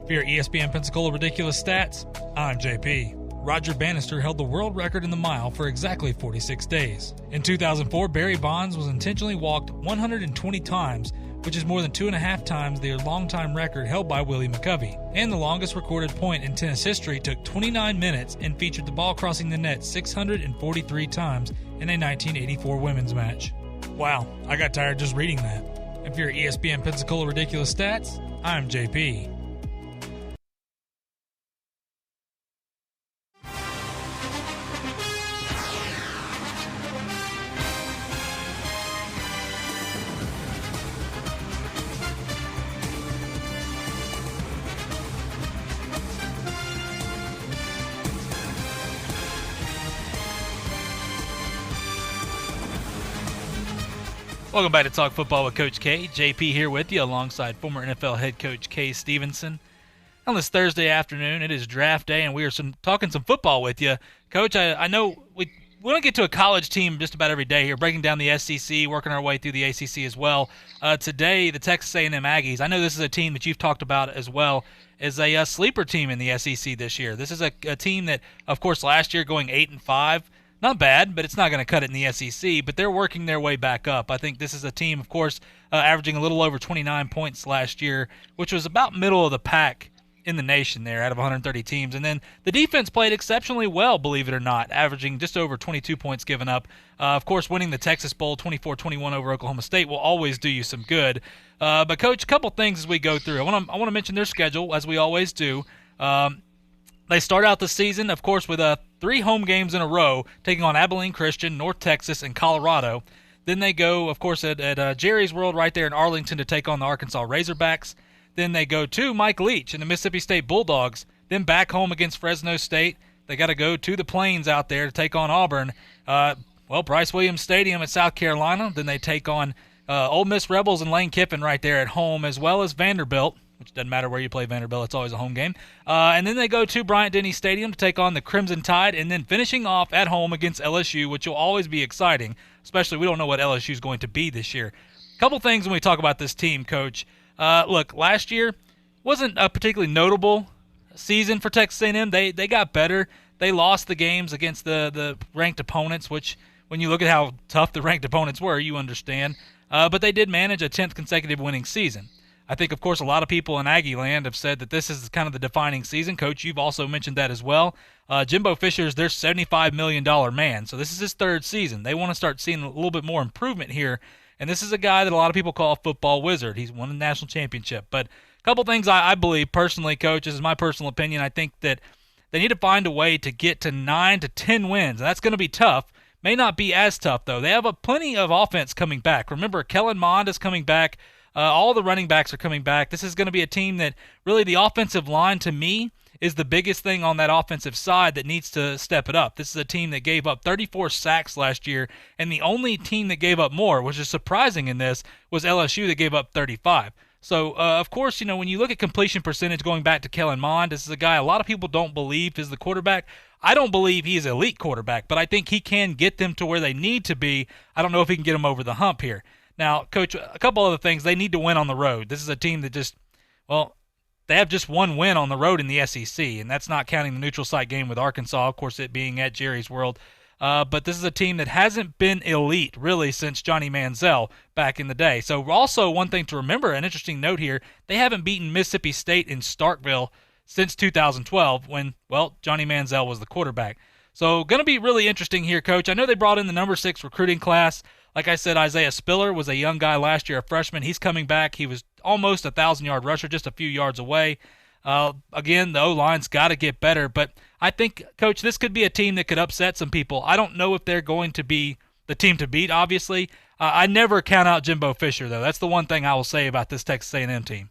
For your ESPN Pensacola Ridiculous Stats, I'm JP. Roger Bannister held the world record in the mile for exactly 46 days. In 2004, Barry Bonds was intentionally walked 120 times, which is more than 2.5 times the longtime record held by Willie McCovey. And the longest recorded point in tennis history took 29 minutes and featured the ball crossing the net 643 times in a 1984 women's match. Wow, I got tired just reading that. And for your ESPN Pensacola Ridiculous Stats, I'm JP. Welcome back to Talk Football with Coach K. JP here with you alongside former NFL head coach Kay Stevenson. On this Thursday afternoon, it is draft day, and we are talking some football with you. Coach, I know we want to get to a college team just about every day here, breaking down the SEC, working our way through the ACC as well. Today, the Texas A&M Aggies, I know this is a team that you've talked about as well, is a sleeper team in the SEC this year. This is a team that, of course, last year going 8-5, not bad, but it's not going to cut it in the SEC, but they're working their way back up. I think this is a team, of course, averaging a little over 29 points last year, which was about middle of the pack in the nation there out of 130 teams. And then the defense played exceptionally well, believe it or not, averaging just over 22 points given up. Of course, winning the Texas Bowl 24-21 over Oklahoma State will always do you some good. But, Coach, a couple things as we go through. I want to mention their schedule, as we always do. They start out the season, of course, with 3 home games in a row, taking on Abilene Christian, North Texas, and Colorado. Then they go, of course, at Jerry's World right there in Arlington to take on the Arkansas Razorbacks. Then they go to Mike Leach and the Mississippi State Bulldogs. Then back home against Fresno State. They got to go to the Plains out there to take on Auburn. Bryce Williams Stadium at South Carolina. Then they take on Ole Miss Rebels and Lane Kiffin right there at home, as well as Vanderbilt, which doesn't matter where you play Vanderbilt, it's always a home game. And then they go to Bryant-Denny Stadium to take on the Crimson Tide, and then finishing off at home against LSU, which will always be exciting, especially we don't know what LSU is going to be this year. A couple things when we talk about this team, Coach. Look, last year wasn't a particularly notable season for Texas A&M. They got better. They lost the games against the ranked opponents, which when you look at how tough the ranked opponents were, you understand. But they did manage a 10th consecutive winning season. I think, of course, a lot of people in Aggie land have said that this is kind of the defining season. Coach, you've also mentioned that as well. Jimbo Fisher's their $75 million man, so this is his 3rd season. They want to start seeing a little bit more improvement here, and this is a guy that a lot of people call a football wizard. He's won the national championship. But a couple things I believe personally, Coach, this is my personal opinion. I think that they need to find a way to get to 9 to 10 wins, and that's going to be tough. May not be as tough, though. They have plenty of offense coming back. Remember, Kellen Mond is coming back. All the running backs are coming back. This is going to be a team that really the offensive line, to me, is the biggest thing on that offensive side that needs to step it up. This is a team that gave up 34 sacks last year, and the only team that gave up more, which is surprising in this, was LSU that gave up 35. So, of course, when you look at completion percentage going back to Kellen Mond, this is a guy a lot of people don't believe is the quarterback. I don't believe he is an elite quarterback, but I think he can get them to where they need to be. I don't know if he can get them over the hump here. Now, Coach, a couple other things. They need to win on the road. This is a team that they have just one win on the road in the SEC, and that's not counting the neutral site game with Arkansas, of course, it being at Jerry's World. But this is a team that hasn't been elite, really, since Johnny Manziel back in the day. So also one thing to remember, an interesting note here, they haven't beaten Mississippi State in Starkville since 2012 when, Johnny Manziel was the quarterback. So going to be really interesting here, Coach. I know they brought in the number 6 recruiting class Like I said, Isaiah Spiller was a young guy last year, a freshman. He's coming back. He was almost a 1,000-yard rusher, just a few yards away. Again, the O-line's got to get better, but I think, Coach, this could be a team that could upset some people. I don't know if they're going to be the team to beat, obviously. I never count out Jimbo Fisher, though. That's the one thing I will say about this Texas A&M team.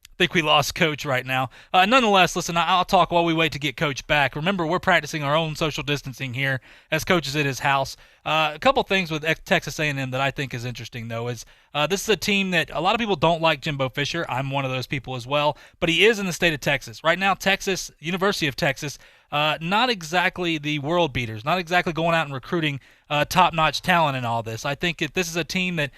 I think we lost Coach right now. Nonetheless, listen, I'll talk while we wait to get Coach back. Remember, we're practicing our own social distancing here as Coach is at his house. A couple things with Texas A&M that I think is interesting, though, is this is a team that a lot of people don't like Jimbo Fisher. I'm one of those people as well, but he is in the state of Texas. Right now, Texas, University of Texas, not exactly the world beaters, not exactly going out and recruiting top-notch talent in all this. I think this is a team that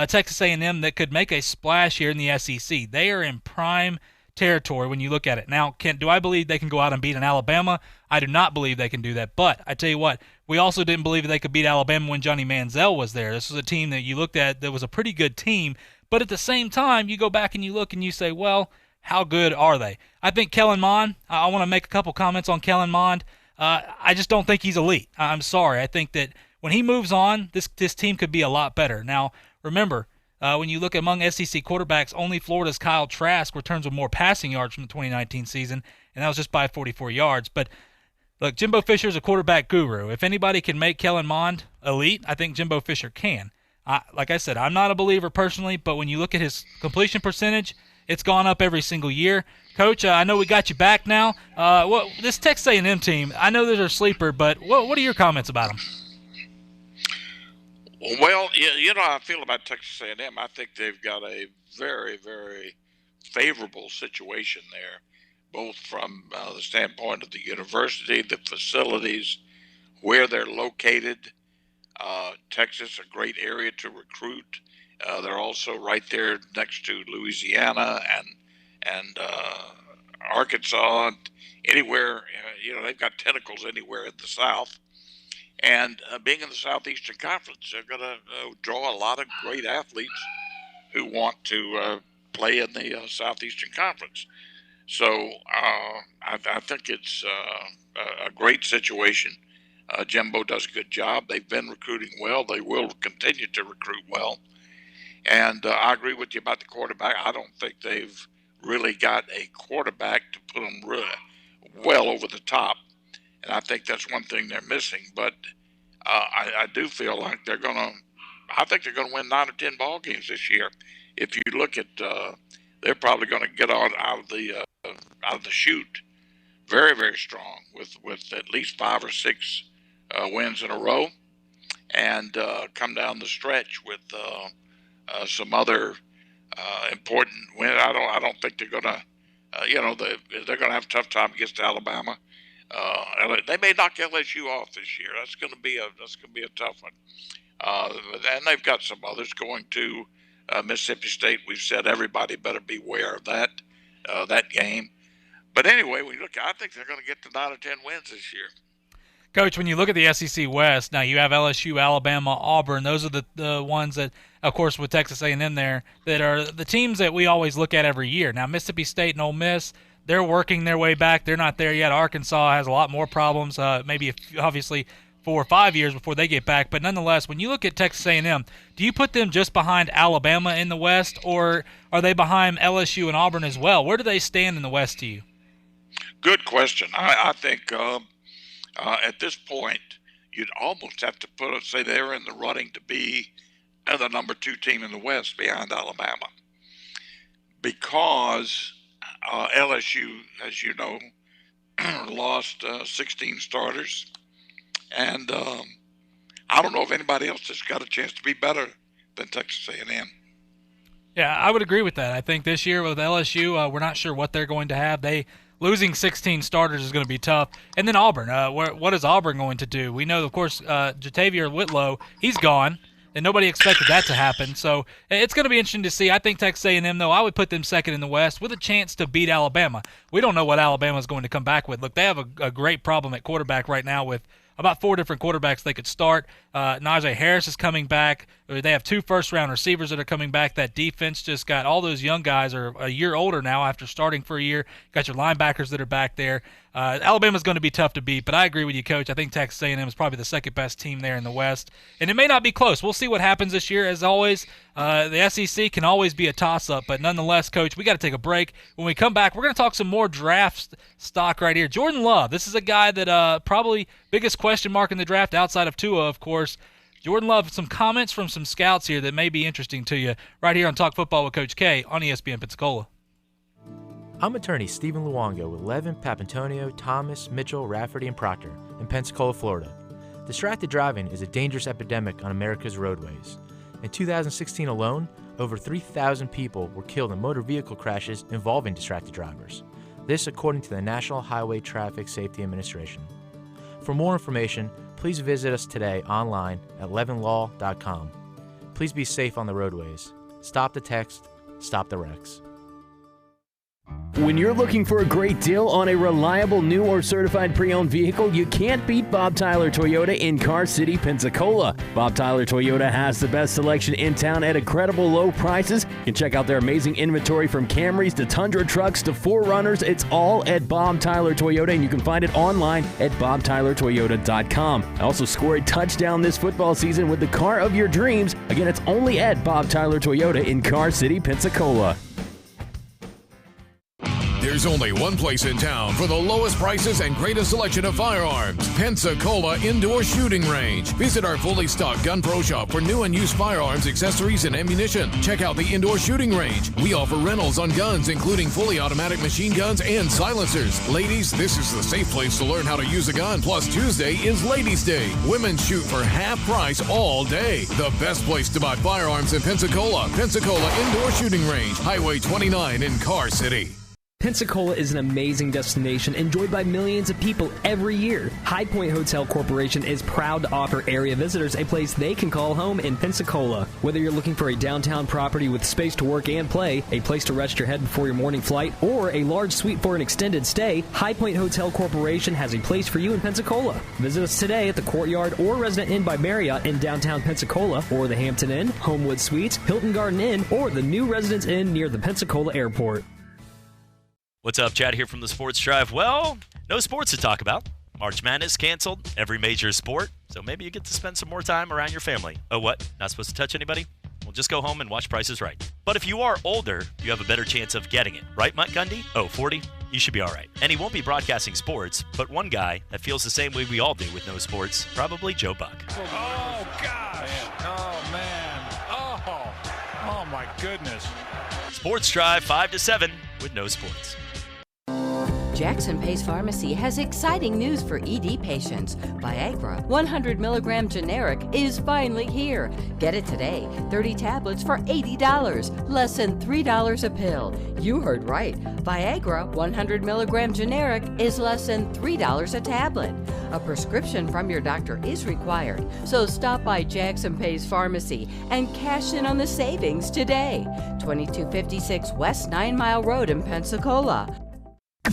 Texas A&M that could make a splash here in the SEC. They are in prime territory when you look at it. Now, do I believe they can go out and beat an Alabama? I do not believe they can do that. But I tell you what, we also didn't believe that they could beat Alabama when Johnny Manziel was there. This was a team that you looked at that was a pretty good team. But at the same time, you go back and you look and you say, well, how good are they? I think Kellen Mond, I want to make a couple comments on Kellen Mond. I just don't think he's elite. I'm sorry. I think that when he moves on, this team could be a lot better. Now, remember, when you look among SEC quarterbacks, only Florida's Kyle Trask returns with more passing yards from the 2019 season, and that was just by 44 yards. But, look, Jimbo Fisher's a quarterback guru. If anybody can make Kellen Mond elite, I think Jimbo Fisher can. Like I said, I'm not a believer personally, but when you look at his completion percentage, it's gone up every single year. Coach, I know we got you back now. This Texas A&M team, I know they're a sleeper, but what are your comments about them? Well, you know how I feel about Texas A&M. I think they've got a very, very favorable situation there, both from the standpoint of the university, the facilities, where they're located. Texas, a great area to recruit. They're also right there next to Louisiana and Arkansas. Anywhere, they've got tentacles anywhere in the South. And being in the Southeastern Conference, they're going to draw a lot of great athletes who want to play in the Southeastern Conference. So I think it's a great situation. Jimbo does a good job. They've been recruiting well. They will continue to recruit well. And I agree with you about the quarterback. I don't think they've really got a quarterback to put them really well over the top. And I think that's one thing they're missing. But I do feel like I think they're going to win 9 or 10 ball games this year. If you look at, they're probably going to get out of the chute very, very strong with at least 5 or 6 wins in a row, and come down the stretch with some other important wins. I don't think they're going to, they're going to have a tough time against Alabama. They may knock LSU off this year. That's going to be a tough one. And they've got some others going to Mississippi State. We've said everybody better beware of that game. But anyway, I think they're going to get to 9 or 10 wins this year. Coach, when you look at the SEC West, now you have LSU, Alabama, Auburn. Those are the ones that, of course, with Texas A&M there, that are the teams that we always look at every year. Now, Mississippi State and Ole Miss, they're working their way back. They're not there yet. Arkansas has a lot more problems, maybe obviously 4 or 5 years before they get back. But nonetheless, when you look at Texas A&M, do you put them just behind Alabama in the West, or are they behind LSU and Auburn as well? Where do they stand in the West to you? Good question. I think at this point, you'd almost have to say they're in the running to be the number 2 team in the West behind Alabama, because LSU, as you know, lost 16 starters, and I don't know if anybody else has got a chance to be better than Texas A&M. Yeah, I would agree with that. I think this year with LSU, we're not sure what they're going to have. Losing 16 starters is going to be tough. And then Auburn, what is Auburn going to do? We know, of course, Jatavier Whitlow, he's gone, and nobody expected that to happen. So it's going to be interesting to see. I think Texas A&M, though, I would put them second in the West with a chance to beat Alabama. We don't know what Alabama is going to come back with. Look, they have a great problem at quarterback right now with about 4 different quarterbacks they could start. Najee Harris is coming back. They have 2 first-round receivers that are coming back. That defense just got all those young guys are a year older now after starting for a year. Got your linebackers that are back there. Alabama's going to be tough to beat, but I agree with you, Coach. I think Texas A&M is probably the second-best team there in the West, and it may not be close. We'll see what happens this year. As always, the SEC can always be a toss-up, but nonetheless, Coach, we got to take a break. When we come back, we're going to talk some more draft stock right here. Jordan Love, this is a guy that probably biggest question mark in the draft outside of Tua, of course. Jordan Love, some comments from some scouts here that may be interesting to you right here on Talk Football with Coach K on ESPN Pensacola. I'm attorney Stephen Luongo with Levin, Papantonio, Thomas, Mitchell, Rafferty, and Proctor in Pensacola, Florida. Distracted driving is a dangerous epidemic on America's roadways. In 2016 alone, over 3,000 people were killed in motor vehicle crashes involving distracted drivers. This according to the National Highway Traffic Safety Administration. For more information, please visit us today online at levinlaw.com. Please be safe on the roadways. Stop the text, stop the wrecks. When you're looking for a great deal on a reliable new or certified pre-owned vehicle, you can't beat Bob Tyler Toyota in Car City, Pensacola. Bob Tyler Toyota has the best selection in town at incredible low prices. You can check out their amazing inventory from Camrys to Tundra trucks to 4Runners. It's all at Bob Tyler Toyota, and you can find it online at bobtylertoyota.com. Also score a touchdown this football season with the car of your dreams. Again, it's only at Bob Tyler Toyota in Car City, Pensacola. There's only one place in town for the lowest prices and greatest selection of firearms. Pensacola Indoor Shooting Range. Visit our fully stocked Gun Pro Shop for new and used firearms, accessories, and ammunition. Check out the Indoor Shooting Range. We offer rentals on guns, including fully automatic machine guns and silencers. Ladies, this is the safe place to learn how to use a gun. Plus, Tuesday is Ladies' Day. Women shoot for half price all day. The best place to buy firearms in Pensacola. Pensacola Indoor Shooting Range. Highway 29 in Car City. Pensacola is an amazing destination enjoyed by millions of people every year. High Point Hotel Corporation is proud to offer area visitors a place they can call home in Pensacola. Whether you're looking for a downtown property with space to work and play, a place to rest your head before your morning flight, or a large suite for an extended stay, High Point Hotel Corporation has a place for you in Pensacola. Visit us today at the Courtyard or Resident Inn by Marriott in downtown Pensacola, or the Hampton Inn, Homewood Suites, Hilton Garden Inn, or the new Residence Inn near the Pensacola Airport. What's up, Chad here from the Sports Drive. Well, no sports to talk about. March Madness canceled, every major sport, so maybe you get to spend some more time around your family. Oh, what? Not supposed to touch anybody? Well, just go home and watch Price is Right. But if you are older, you have a better chance of getting it. Right, Mike Gundy? Oh, 40? You should be all right. And he won't be broadcasting sports, but one guy that feels the same way we all do with no sports, probably Joe Buck. Oh, gosh. Oh, man. Oh, my goodness. Sports Drive 5 to 7 with no sports. Jackson Pace Pharmacy has exciting news for ED patients. Viagra 100 milligram generic is finally here. Get it today. 30 tablets for $80, less than $3 a pill. You heard right. Viagra 100 milligram generic is less than $3 a tablet. A prescription from your doctor is required, so stop by Jackson Pace Pharmacy and cash in on the savings today. 2256 West 9 Mile Road in Pensacola.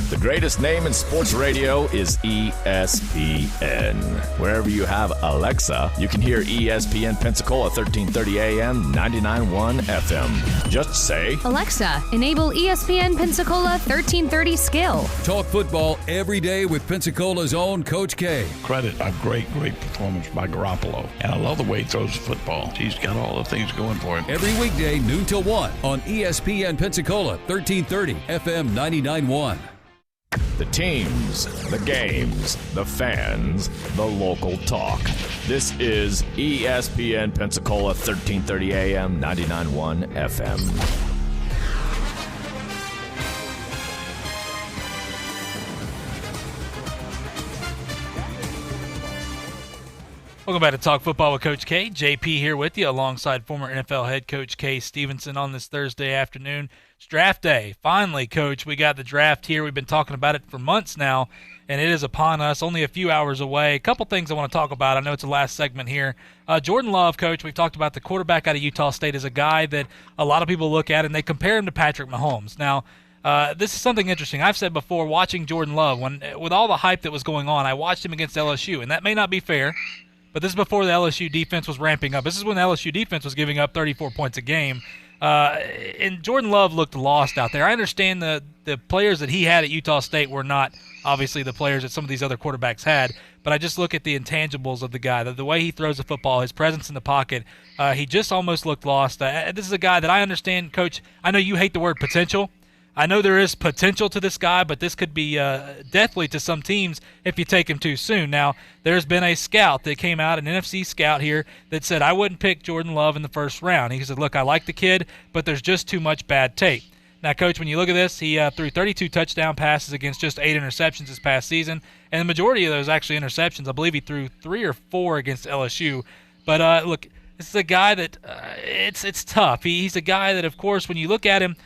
The greatest name in sports radio is ESPN. Wherever you have Alexa, you can hear ESPN Pensacola 1330 AM, 99.1 FM. Just say, Alexa, enable ESPN Pensacola 1330 skill. Talk football every day with Pensacola's own Coach K. Credit a great performance by Garoppolo. And I love the way he throws the football. He's got all the things going for him. Every weekday, noon till 1 on ESPN Pensacola 1330 FM 99.1. The teams, the games, the fans, the local talk. This is ESPN Pensacola 1330 AM, 99.1 FM. Welcome back to Talk Football with Coach K. JP here with you alongside former NFL head coach Kay Stevenson on this Thursday afternoon. It's draft day. Finally, Coach, we got the draft here. We've been talking about it for months now, and it is upon us, only a few hours away. A couple things I want to talk about. I know it's the last segment here. Jordan Love, Coach, we've talked about the quarterback out of Utah State as a guy that a lot of people look at and they compare him to Patrick Mahomes. Now, this is something interesting. I've said before, watching Jordan Love, with all the hype that was going on, I watched him against LSU, and that may not be fair, but this is before the LSU defense was ramping up. This is when the LSU defense was giving up 34 points a game. And Jordan Love looked lost out there. I understand the players that he had at Utah State were not obviously the players that some of these other quarterbacks had, but I just look at the intangibles of the guy, the way he throws the football, his presence in the pocket. He just almost looked lost. This is a guy that I understand, Coach. I know you hate the word potential. I know there is potential to this guy, but this could be deathly to some teams if you take him too soon. Now, there's been a scout that came out, an NFC scout here, that said, I wouldn't pick Jordan Love in the first round. He said, look, I like the kid, but there's just too much bad tape. Now, Coach, when you look at this, he threw 32 touchdown passes against just 8 interceptions this past season, and the majority of those actually interceptions. I believe he threw 3 or 4 against LSU. But, look, this is a guy that it's tough. He's a guy that, of course, when you look at him,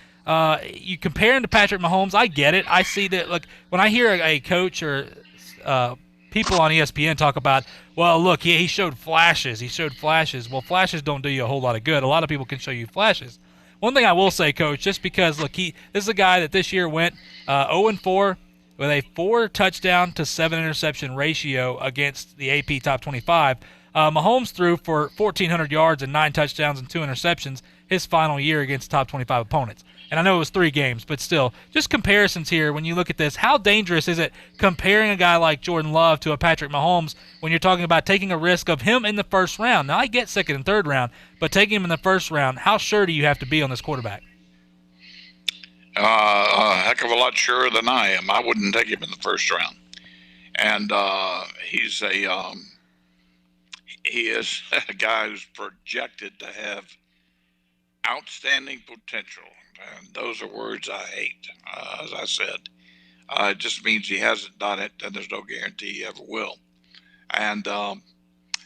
you compare him to Patrick Mahomes. I get it. I see that. Look, when I hear a coach or people on ESPN talk about, well, look, he showed flashes. He showed flashes. Well, flashes don't do you a whole lot of good. A lot of people can show you flashes. One thing I will say, Coach, just because, look, this is a guy that this year went 0-4 with a 4 touchdown to 7 interception ratio against the AP Top 25. Mahomes threw for 1,400 yards and 9 touchdowns and 2 interceptions his final year against top 25 opponents. And I know it was 3 games, but still, just comparisons here. When you look at this, how dangerous is it comparing a guy like Jordan Love to a Patrick Mahomes when you're talking about taking a risk of him in the first round? Now, I get second and third round, but taking him in the first round, how sure do you have to be on this quarterback? A heck of a lot surer than I am. I wouldn't take him in the first round. And he is a guy who's projected to have outstanding potential. And those are words I hate. As I said, it just means he hasn't done it, and there's no guarantee he ever will. And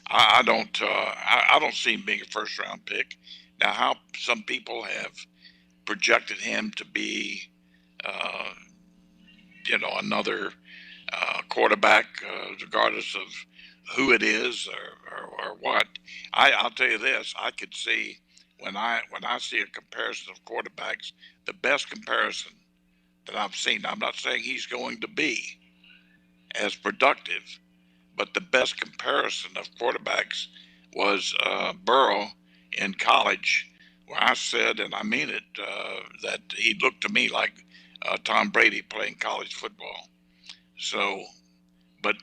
I don't see him being a first-round pick. Now, how some people have projected him to be, another quarterback, regardless of who it is or what. I'll tell you this: I could see. When I see a comparison of quarterbacks, the best comparison that I've seen, I'm not saying he's going to be as productive, but the best comparison of quarterbacks was Burrow in college, where I said, and I mean it, that he looked to me like Tom Brady playing college football. So, but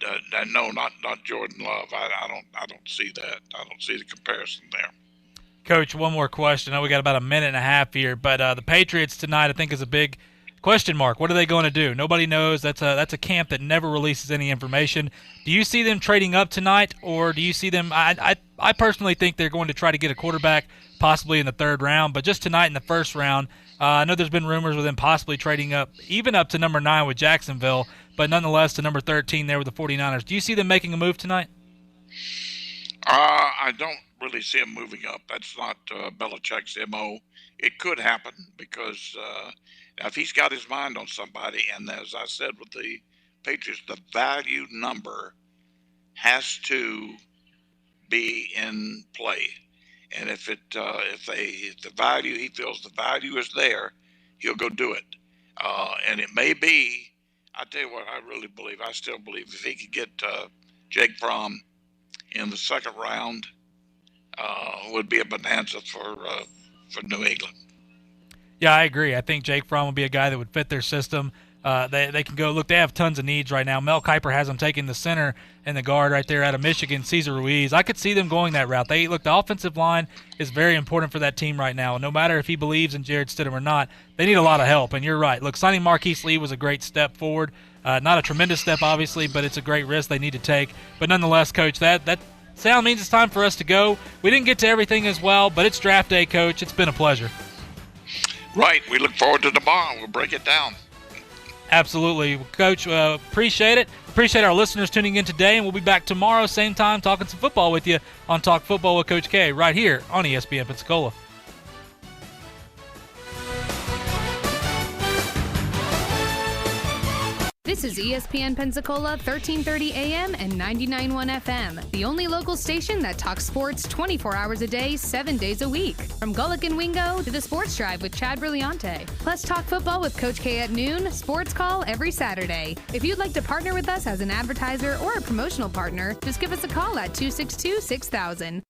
no, not Jordan Love. I don't see that. I don't see the comparison there. Coach, one more question. I know we got about a minute and a half here, but the Patriots tonight I think is a big question mark. What are they going to do? Nobody knows. That's a camp that never releases any information. Do you see them trading up tonight, or do you see them? I personally think they're going to try to get a quarterback possibly in the third round, but just tonight in the first round, I know there's been rumors with them possibly trading up, even up to number 9 with Jacksonville, but nonetheless to number 13 there with the 49ers. Do you see them making a move tonight? I don't really see him moving up. That's not Belichick's MO. It could happen because now if he's got his mind on somebody, and as I said with the Patriots, the value number has to be in play. And if the value, he feels the value is there, he'll go do it. And it may be, I tell you what, I still believe if he could get Jake Fromm in the second round, would be a bonanza for New England. Yeah, I agree. I think Jake Fromm would be a guy that would fit their system. They can go, look, they have tons of needs right now. Mel Kiper has them taking the center and the guard right there out of Michigan, Cesar Ruiz. I could see them going that route. The offensive line is very important for that team right now. And no matter if he believes in Jared Stidham or not, they need a lot of help. And you're right. Look, signing Marquise Lee was a great step forward. Not a tremendous step, obviously, but it's a great risk they need to take. But nonetheless, Coach, that sound means it's time for us to go. We didn't get to everything as well, but it's draft day, Coach. It's been a pleasure. Right. We look forward to tomorrow. We'll break it down. Absolutely. Coach, appreciate it. Appreciate our listeners tuning in today, and we'll be back tomorrow, same time, talking some football with you on Talk Football with Coach K right here on ESPN Pensacola. This is ESPN Pensacola 1330 AM and 99.1 FM, the only local station that talks sports 24 hours a day, 7 days a week. From Gullick and Wingo to the Sports Drive with Chad Brilliante. Plus talk football with Coach K at noon, sports call every Saturday. If you'd like to partner with us as an advertiser or a promotional partner, just give us a call at 262-6000.